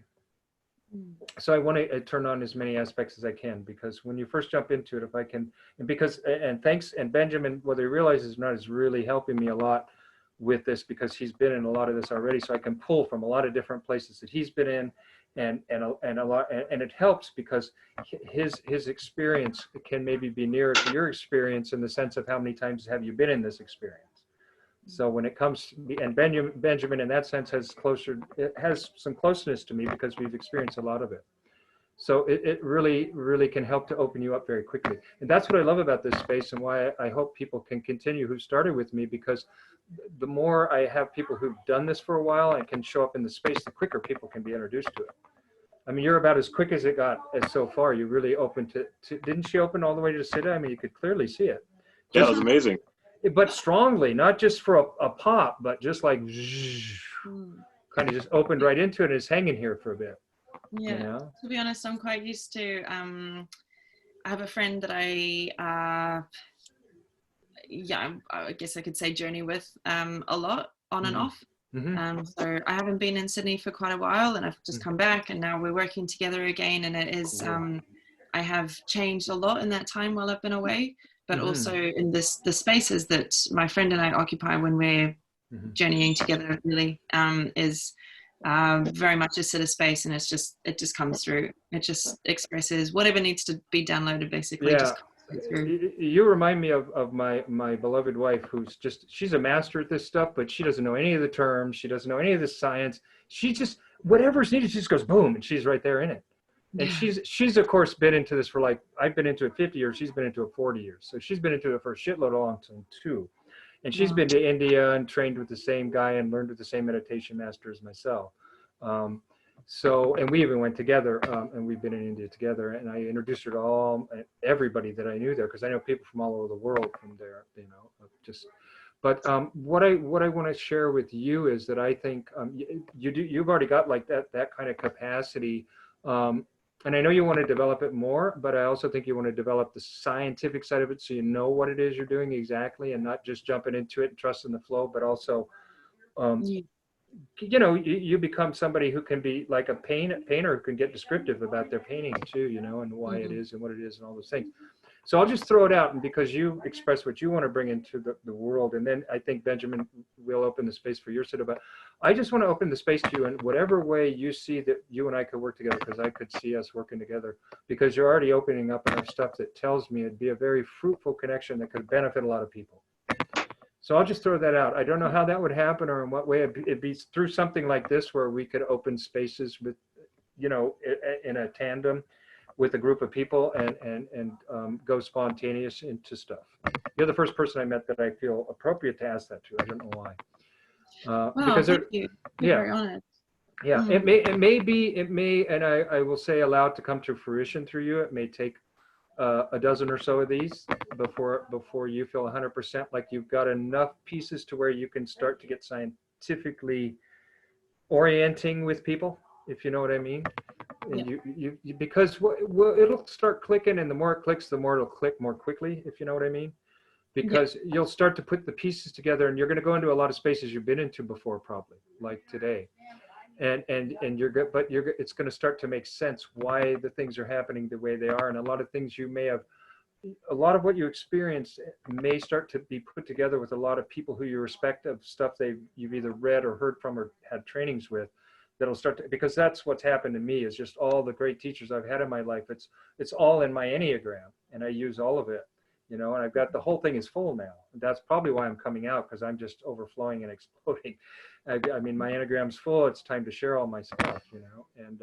S1: So I want to turn on as many aspects as I can, because when you first jump into it, if I can, and thanks, and Benjamin, whether he realizes or not, is really helping me a lot with this, because he's been in a lot of this already, so I can pull from a lot of different places that he's been in, and a lot, and it helps because his experience can maybe be nearer to your experience in the sense of how many times have you been in this experience. So when it comes, and Benjamin in that sense it has some closeness to me because we've experienced a lot of it. So it really, really can help to open you up very quickly. And that's what I love about this space, and why I hope people can continue who started with me, because the more I have people who've done this for a while and can show up in the space, the quicker people can be introduced to it. I mean, you're about as quick as it got as so far. You really opened to didn't she open all the way to Siddha? I mean, you could clearly see it.
S3: Yeah, it was amazing.
S1: But strongly, not just for a pop, but just like kind of just opened right into it and is hanging here for a bit.
S4: Yeah,
S1: you know?
S4: to be honest, I'm quite used to, I have a friend that I guess I could say journey with a lot, on and off. So I haven't been in Sydney for quite a while, and I've just come back, and now we're working together again, and it is, I have changed a lot in that time while I've been away, but also in the spaces that my friend and I occupy when we're journeying together really is very much a Siddha space, and it just comes through. It just expresses whatever needs to be downloaded, basically.
S1: Yeah.
S4: Just comes through.
S1: You remind me of my beloved wife, she's a master at this stuff, but she doesn't know any of the terms. She doesn't know any of the science. She just, whatever's needed, she just goes boom, and she's right there in it. And she's of course been into this for, like, I've been into it 50 years. She's been into it 40 years. So she's been into it for a shitload of long time too. And she's been to India and trained with the same guy and learned with the same meditation master as myself. And we even went together, and we've been in India together. And I introduced her to everybody that I knew there, because I know people from all over the world from there, you know, But what I want to share with you is that I think you've already got like that kind of capacity. And I know you want to develop it more, but I also think you want to develop the scientific side of it, so you know what it is you're doing exactly, and not just jumping into it and trusting the flow, but also, you know, you become somebody who can be like a painter who can get descriptive about their painting too, you know, and why it is and what it is and all those things. So I'll just throw it out, and because you express what you want to bring into the world, and then I think Benjamin will open the space for your Siddha. But I just want to open the space to you in whatever way you see that you and I could work together, because I could see us working together, because you're already opening up enough stuff that tells me it'd be a very fruitful connection that could benefit a lot of people. So I'll just throw that out. I don't know how that would happen or in what way. It'd be through something like this, where we could open spaces with, you know, in a tandem with a group of people, and go spontaneous into stuff. You're the first person I met that I feel appropriate to ask that to. I don't know why. Because
S4: thank you. You're very honored.
S1: Yeah, it may, and I will say allowed to come to fruition through you. It may take a dozen or so of these before you feel 100% like you've got enough pieces to where you can start to get scientifically orienting with people, if you know what I mean. And you because it'll start clicking, and the more it clicks, the more it'll click more quickly, if you know what I mean. Because you'll start to put the pieces together, and you're going to go into a lot of spaces you've been into before, probably like today, and you're good, but it's going to start to make sense why the things are happening the way they are, and a lot of things you may have, a lot of what you experience may start to be put together with a lot of people who you respect, of stuff you've either read or heard from or had trainings with. That'll start to, because that's what's happened to me, is just all the great teachers I've had in my life. It's all in my Enneagram, and I use all of it, you know, and I've got the whole thing is full now. That's probably why I'm coming out, because I'm just overflowing and exploding. I mean, my Enneagram's full. It's time to share all my stuff, you know, and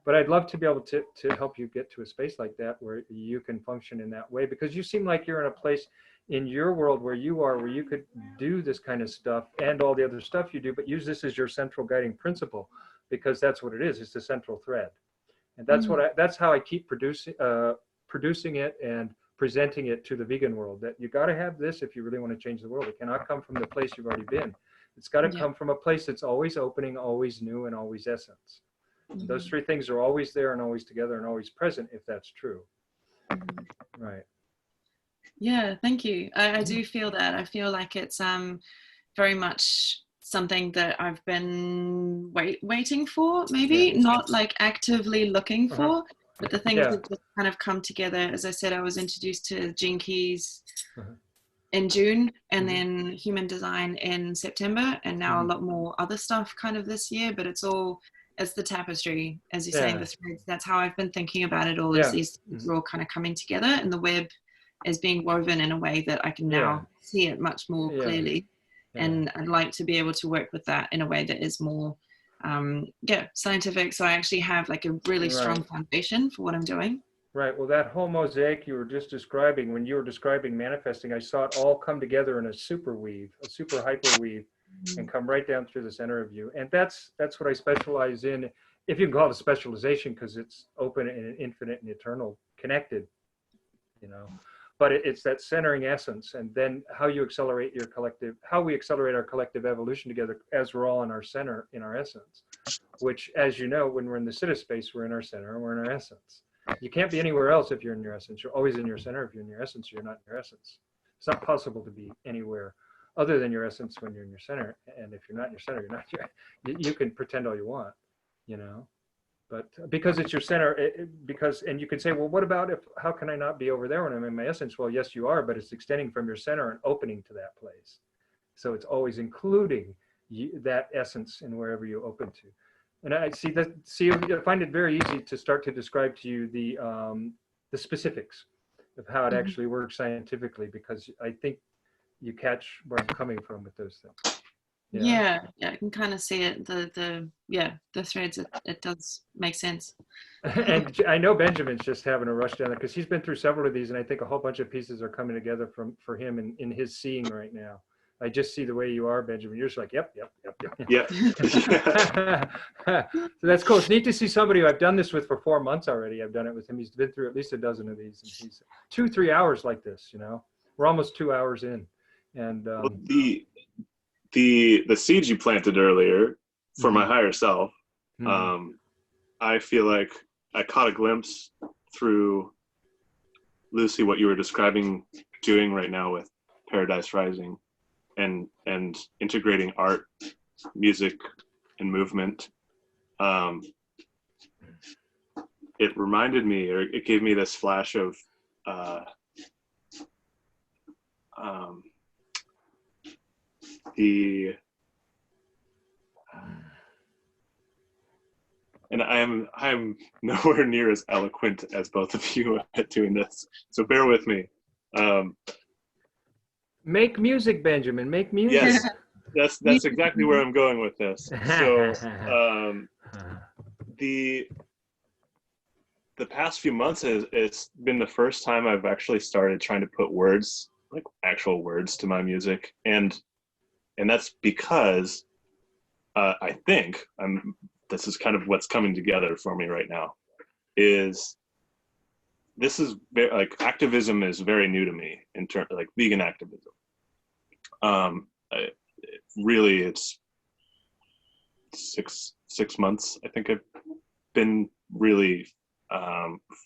S1: But I'd love to be able to help you get to a space like that where you can function in that way, because you seem like you're in a place in your world where you are, where you could do this kind of stuff and all the other stuff you do, but use this as your central guiding principle, because that's what it is. It's the central thread. And that's that's how I keep producing it and presenting it to the vegan world, that you got to have this if you really want to change the world. It cannot come from the place you've already been. It's got to come from a place that's always opening, always new, and always essence. Those three things are always there and always together and always present, if that's true. Right.
S4: Yeah, thank you. I do feel that. I feel like it's very much something that I've been waiting for, maybe not like actively looking for, but the things that just kind of come together. As I said, I was introduced to Gene Keys in June, and then Human Design in September, and now a lot more other stuff kind of this year, but it's the tapestry, as you say, the threads. That's how I've been thinking about it all, is these things are all kind of coming together, and the web is being woven in a way that I can now see it much more clearly. And I'd like to be able to work with that in a way that is more scientific, so I actually have like a really strong foundation for what I'm doing.
S1: Right. Well, that whole mosaic you were just describing, when you were describing manifesting, I saw it all come together in a super weave, a super hyper weave, and come right down through the center of you. And that's what I specialize in, if you can call it a specialization, because it's open and infinite and eternal, connected, you know. But it's that centering essence, and then how you accelerate your collective, how we accelerate our collective evolution together as we're all in our center, in our essence, which, as you know, when we're in the Siddha space, we're in our center and we're in our essence. You can't be anywhere else if you're in your essence. You're always in your center. If you're in your essence, you're not in your essence. It's not possible to be anywhere other than your essence when you're in your center. And if you're not in your center, you're not your, you can pretend all you want, you know. But because it's your center, and you can say, well, what about how can I not be over there when I'm in my essence? Well, yes, you are, but it's extending from your center and opening to that place. So it's always including that essence in wherever you open to. And I I find it very easy to start to describe to you the specifics of how it actually works scientifically, because I think you catch where I'm coming from with those things.
S4: Yeah, I can kind of see it. The threads. It does make sense.
S1: And I know Benjamin's just having a rush down there because he's been through several of these, and I think a whole bunch of pieces are coming together for him in his seeing right now. I just see the way you are, Benjamin. You're just like, yep. So that's cool. It's neat to see somebody who I've done this with for 4 months already. I've done it with him. He's been through at least a dozen of these, and he's 2-3 hours like this. You know, we're almost 2 hours in, and
S3: well, the seeds you planted earlier for my higher self, I feel like I caught a glimpse through Lucy what you were describing doing right now with Paradise Rising, and integrating art, music, and movement. It reminded me, or it gave me this flash of and I'm nowhere near as eloquent as both of you at doing this, so bear with me.
S1: Make music, Benjamin. Make music.
S3: Yes, that's exactly where I'm going with this. So the past few months, it's been the first time I've actually started trying to put words, like actual words, to my music, and that's because I think this is kind of what's coming together for me right now. This is like activism is very new to me in terms like vegan activism. Really, it's six months. I think I've been really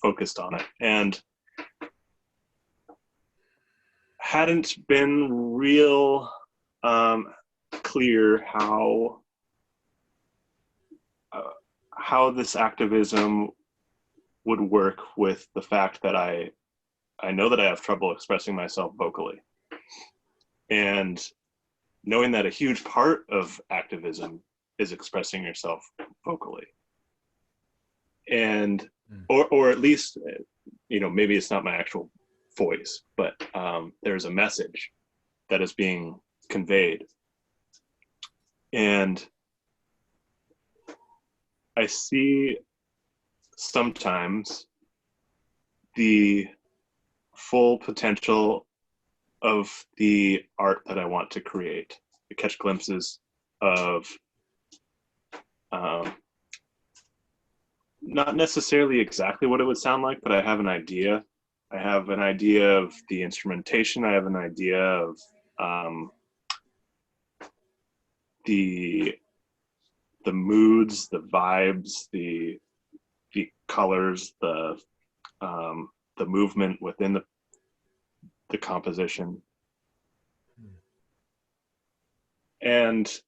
S3: focused on it, and hadn't been real clear how this activism would work with the fact that I know that I have trouble expressing myself vocally, and knowing that a huge part of activism is expressing yourself vocally, and or at least, you know, maybe it's not my actual voice, but there's a message that is being conveyed, and I see sometimes the full potential of the art that I want to create. I catch glimpses of not necessarily exactly what it would sound like, but I have an idea. I have an idea of the instrumentation. I have an idea of the moods, the vibes, the colors, the movement within the composition, and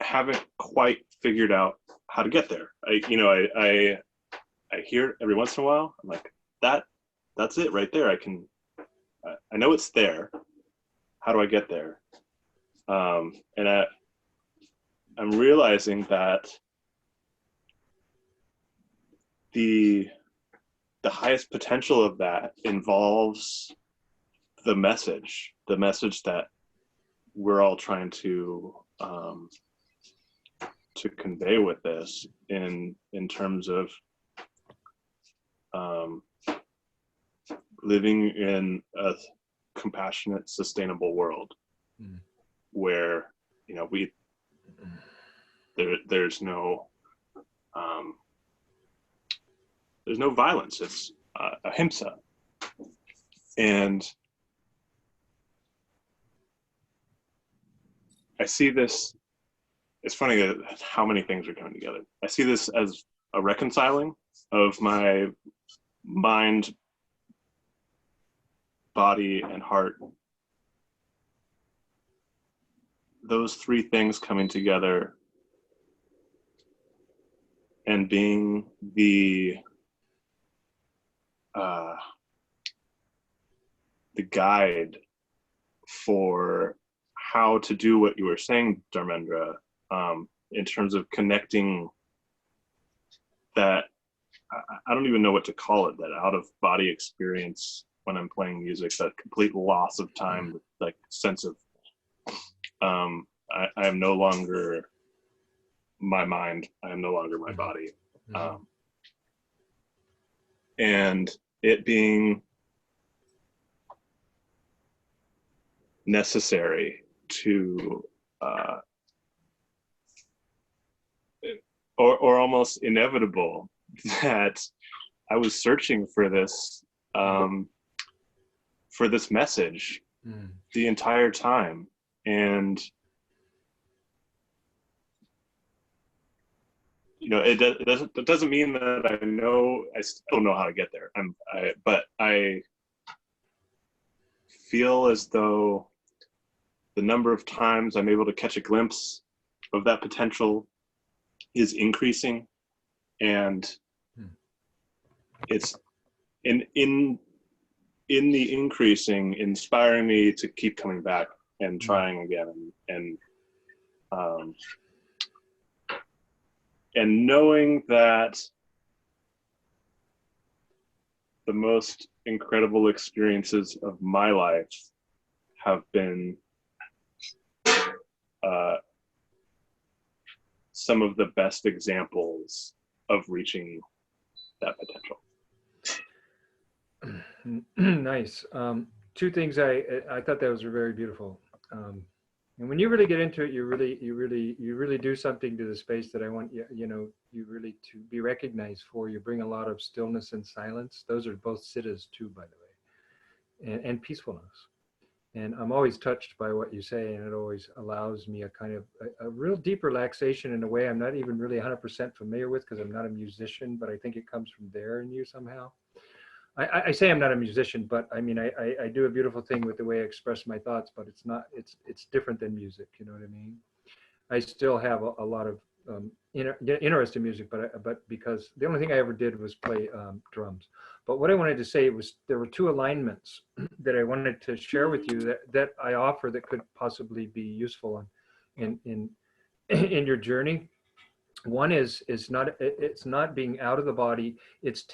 S3: haven't quite figured out how to get there. I hear it every once in a while. I'm like, that's it right there. I know it's there. How do I get there? And I'm realizing that the highest potential of that involves the message that we're all trying to convey with this in terms of living in a compassionate, sustainable world where, there's no violence. It's ahimsa. And I see this, it's funny how many things are coming together. I see this as a reconciling of my mind, body, and heart. Those three things coming together and being the guide for how to do what you were saying, Dharmendra, in terms of connecting that, I don't even know what to call it, that out of body experience when I'm playing music, that complete loss of time, like sense of, I am no longer my mind, I am no longer my body. And it being necessary to or almost inevitable that I was searching for this message the entire time. And it doesn't mean that I still know how to get there. But I feel as though the number of times I'm able to catch a glimpse of that potential is increasing, and it's in the increasing, inspiring me to keep coming back and trying again, and knowing that the most incredible experiences of my life have been some of the best examples of reaching that potential.
S1: Nice. Two things I thought that was very beautiful. And when you really get into it, you really do something to the space that I want you really to be recognized for. You bring a lot of stillness and silence. Those are both siddhas too, by the way, and peacefulness. And I'm always touched by what you say, and it always allows me a kind of a real deep relaxation in a way I'm not even really 100% familiar with, because I'm not a musician, but I think it comes from there in you somehow. I say I'm not a musician, but I mean, I do a beautiful thing with the way I express my thoughts, but it's different than music. You know what I mean? I still have a lot of interest in music, but because the only thing I ever did was play drums. But what I wanted to say was there were two alignments that I wanted to share with you that I offer that could possibly be useful in your journey. One is it's not being out of the body. It's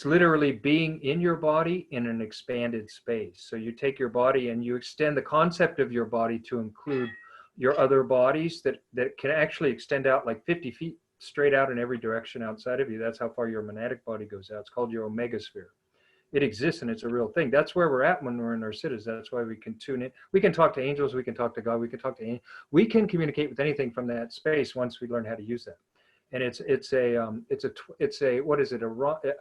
S1: literally being in your body in an expanded space. So you take your body and you extend the concept of your body to include your other bodies that can actually extend out like 50 feet straight out in every direction outside of you. That's how far your monadic body goes out. It's called your omega sphere. It exists and it's a real thing. That's where we're at when we're in our siddhas. That's why we can tune in. We can talk to angels. We can talk to God. We can talk to we can communicate with anything from that space once we learn how to use that. And it's a what is it?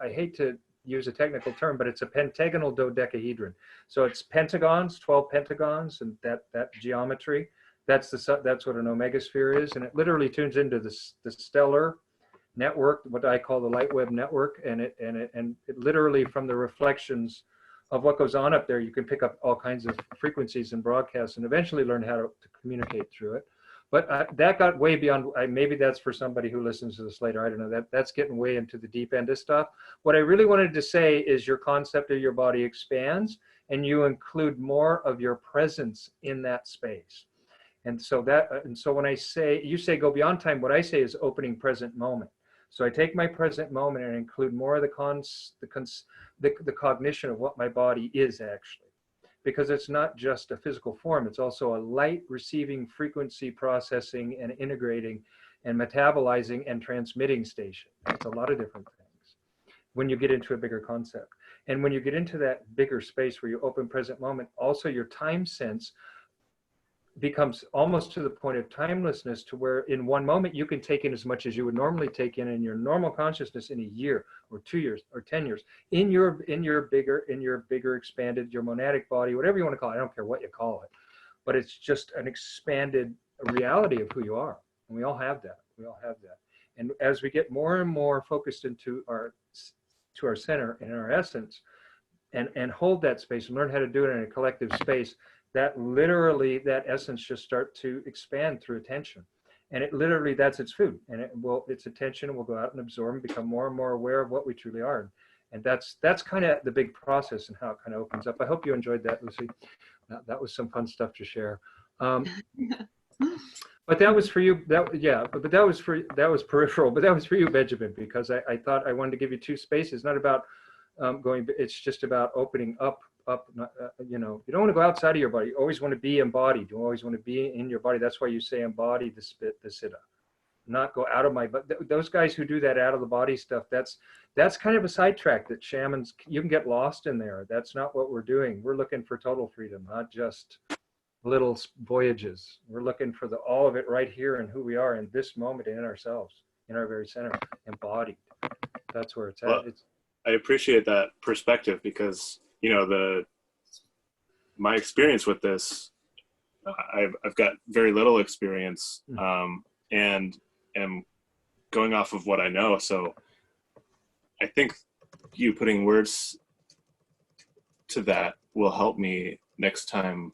S1: I hate to use a technical term, but it's a pentagonal dodecahedron. So it's pentagons, 12 pentagons, and that geometry. That's what an omega sphere is, and it literally tunes into the stellar network, what I call the light web network, and it literally, from the reflections of what goes on up there, you can pick up all kinds of frequencies and broadcasts, and eventually learn how to communicate through it. But that got way beyond. Maybe that's for somebody who listens to this later. I don't know. That's getting way into the deep end of stuff. What I really wanted to say is your concept of your body expands, and you include more of your presence in that space. And so when I say, you say go beyond time, what I say is opening present moment. So I take my present moment and include more of the cognition of what my body is actually, because it's not just a physical form. It's also a light receiving, frequency processing, and integrating and metabolizing and transmitting station. It's a lot of different things when you get into a bigger concept. And when you get into that bigger space where you open present moment, also your time sense becomes almost to the point of timelessness, to where in one moment you can take in as much as you would normally take in your normal consciousness in a year or 2 years or 10 years in your bigger expanded, your monadic body, whatever you want to call it. I don't care what you call it, but it's just an expanded reality of who you are. And we all have that. And as we get more and more focused into our center and our essence, and hold that space and learn how to do it in a collective space, that literally, that essence just start to expand through attention. And it literally, that's its food. And its attention will go out and absorb and become more and more aware of what we truly are. And that's kind of the big process and how it kind of opens up. I hope you enjoyed that, Lucy. That was some fun stuff to share. But that was for you. That was peripheral. But that was for you, Benjamin, because I thought I wanted to give you two spaces, not about it's just about opening up, you don't want to go outside of your body. You always want to be embodied. You always want to be in your body. That's why you say embody the siddha, not go out of my, but those guys who do that out of the body stuff, that's kind of a sidetrack that shamans, you can get lost in there. That's not what we're doing. We're looking for total freedom, not just little voyages. We're looking for all of it right here and who we are in this moment, in ourselves, in our very center, embodied. That's where it's at.
S3: Well, I appreciate that perspective, because my experience with this, I've got very little experience, and am going off of what I know. So I think you putting words to that will help me next time,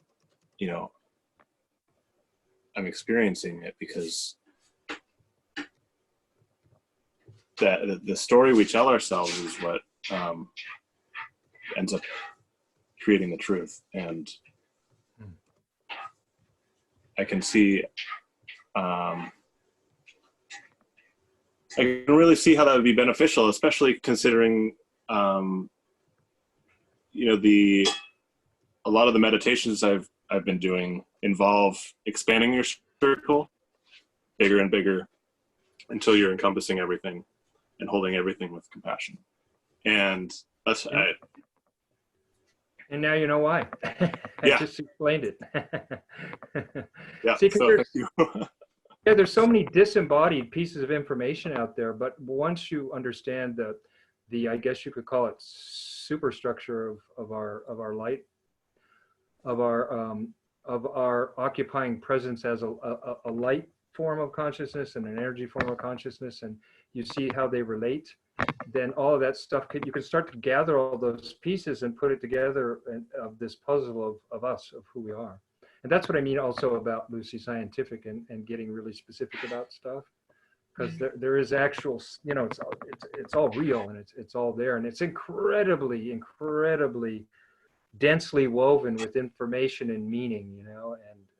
S3: I'm experiencing it, because the story we tell ourselves is what ends up creating the truth. And I can see, I can really see how that would be beneficial, especially considering, a lot of the meditations I've been doing involve expanding your circle bigger and bigger until you're encompassing everything and holding everything with compassion. And that's
S1: and now you know why. I just explained it.
S3: Yeah.
S1: See,
S3: so thank you.
S1: Yeah, there's so many disembodied pieces of information out there, but once you understand the I guess you could call it superstructure of our light, of our occupying presence as a light form of consciousness and an energy form of consciousness, and you see how they relate, then all of that stuff, you can start to gather all those pieces and put it together of this puzzle of us, of who we are. And that's what I mean also about Lucy Scientific and getting really specific about stuff, because there is actual, it's all real, and it's all there, and it's incredibly densely woven with information and meaning,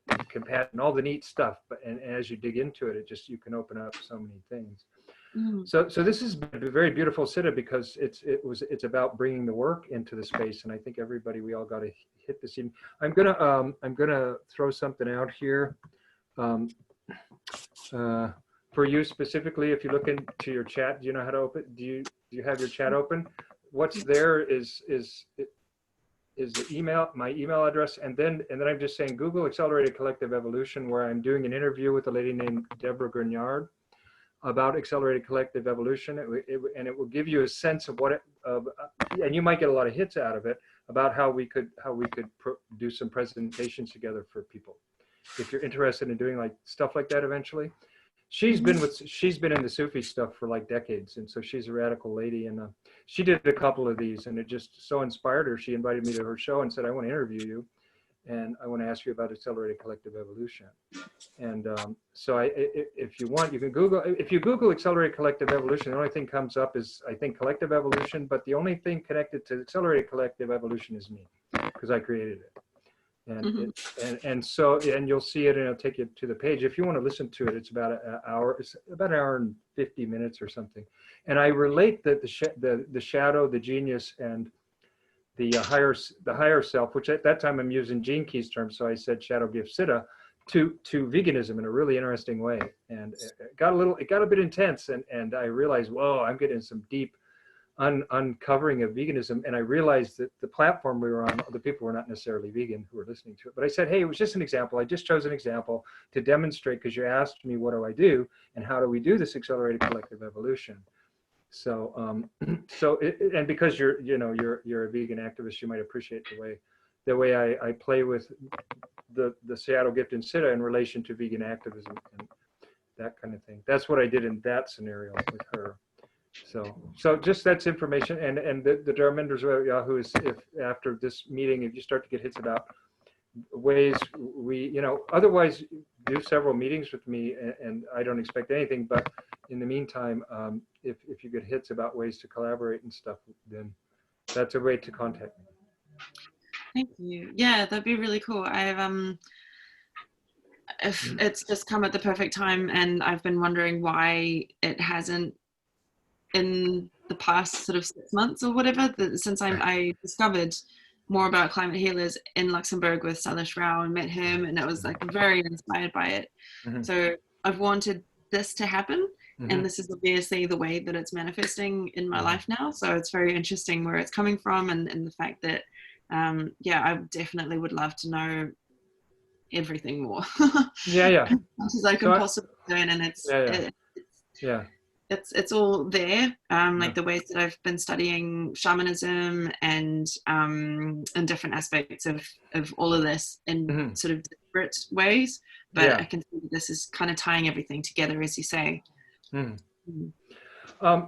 S1: and compassion, and all the neat stuff. And as you dig into it, you can open up so many things. So this is a very beautiful siddha, because it's about bringing the work into the space, and I think we all got to hit this. I'm gonna throw something out here. Um, for you specifically, if you look into your chat, do you know how to open? Do you have your chat open? What's there is the email, my email address, and then I'm just saying Google Accelerated Collective Evolution, where I'm doing an interview with a lady named Deborah Grignard about accelerated collective evolution, and it will give you a sense of what and you might get a lot of hits out of it about how we could do some presentations together for people if you're interested in doing like stuff like that eventually. She's been in the Sufi stuff for like decades, and so she's a radical lady, and she did a couple of these, and it just so inspired her. She invited me to her show and said, "I want to interview you, and I want to ask you about accelerated collective evolution." And so if you want, you can Google, if you Google accelerated collective evolution, the only thing comes up is, I think, collective evolution, but the only thing connected to accelerated collective evolution is me, because I created it. And and you'll see it, and it'll take you to the page. If you want to listen to it, it's about an hour. It's about an hour and 50 minutes or something. And I relate that the shadow, the genius, and the higher self, which at that time I'm using Gene Key's term, so I said shadow gift siddha, to veganism in a really interesting way. And it got a bit intense, and I realized, whoa, I'm getting some deep uncovering of veganism. And I realized that the platform we were on, the people were not necessarily vegan who were listening to it. But I said, hey, it was just an example. I just chose an example to demonstrate, because you asked me, what do I do? And how do we do this accelerated collective evolution? So, and because you're a vegan activist, you might appreciate the way I play with the Seattle Gift and Siddha in relation to vegan activism and that kind of thing. That's what I did in that scenario with her. So just that's information. And the Dharmendras of Yahoo is, if after this meeting, if you start to get hits about ways we, otherwise do several meetings with me, and I don't expect anything, but in the meantime, if you get hits about ways to collaborate and stuff, then that's a way to contact me.
S4: Thank you. Yeah, that'd be really cool. If it's just come at the perfect time, and I've been wondering why it hasn't in the past sort of 6 months or whatever, since I discovered more about climate healers in Luxembourg with Salish Rao and met him, and I was like very inspired by it. So I've wanted this to happen, and this is obviously the way that it's manifesting in my life now. So it's very interesting where it's coming from, and the fact that I definitely would love to know everything more.
S1: Yeah.
S4: As I can possibly learn, and it's all there, like the ways that I've been studying shamanism and different aspects of all of this in sort of different ways, but I can see that this is kind of tying everything together, as you say.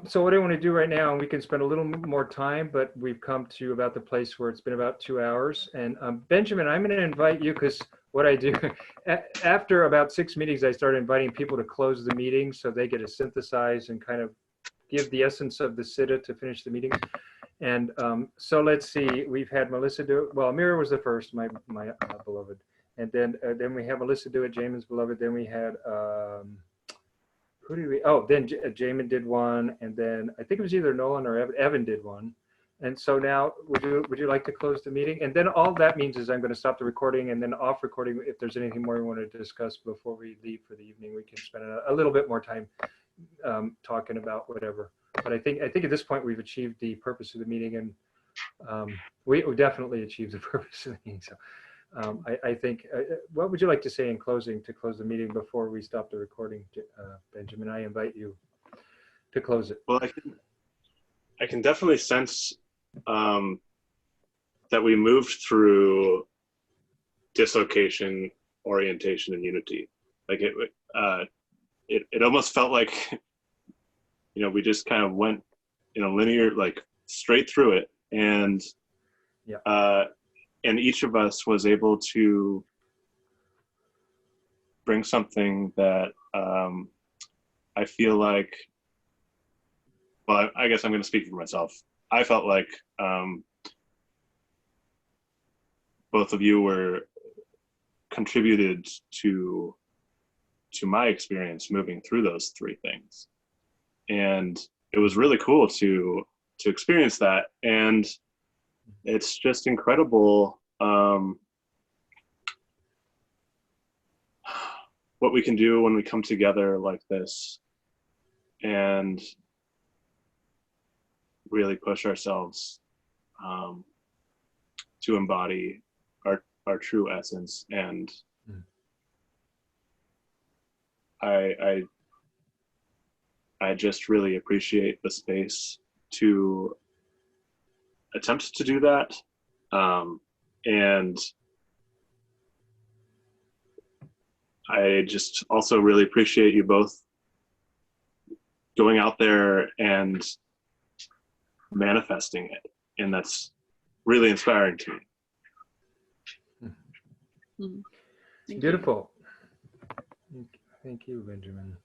S1: So what I want to do right now, and we can spend a little more time, but we've come to about the place where it's been about 2 hours. And Benjamin, I'm going to invite you, because what I do after about 6 meetings, I started inviting people to close the meeting so they get to synthesize and kind of give the essence of the Siddha to finish the meeting. And so let's see, we've had Melissa do it. Well, Amira was the first, my beloved. And then we have Melissa do it, Jamin's beloved. Then we had, who did we, then Jamin did one. And then I think it was either Nolan or Evan did one. And so now, would you like to close the meeting? And then all that means is I'm going to stop the recording, and then off recording, if there's anything more we want to discuss before we leave for the evening, we can spend a little bit more time talking about whatever. But I think at this point we've achieved the purpose of the meeting, and we definitely achieved the purpose of the meeting. So I think, what would you like to say in closing to close the meeting before we stop the recording, Benjamin? I invite you to close it.
S3: Well, I can definitely sense that we moved through dislocation, orientation, and unity. Like it almost felt like, we just kind of went in a linear, like straight through it, and each of us was able to bring something that I feel like, well, I guess I'm going to speak for myself. I felt like both of you were contributed to my experience moving through those three things, and it was really cool to experience that. And it's just incredible what we can do when we come together like this and really push ourselves to embody our true essence. And I just really appreciate the space to attempt to do that. And I just also really appreciate you both going out there and manifesting it. And that's really inspiring to me.
S4: Thank you.
S1: Beautiful. Thank you, Benjamin.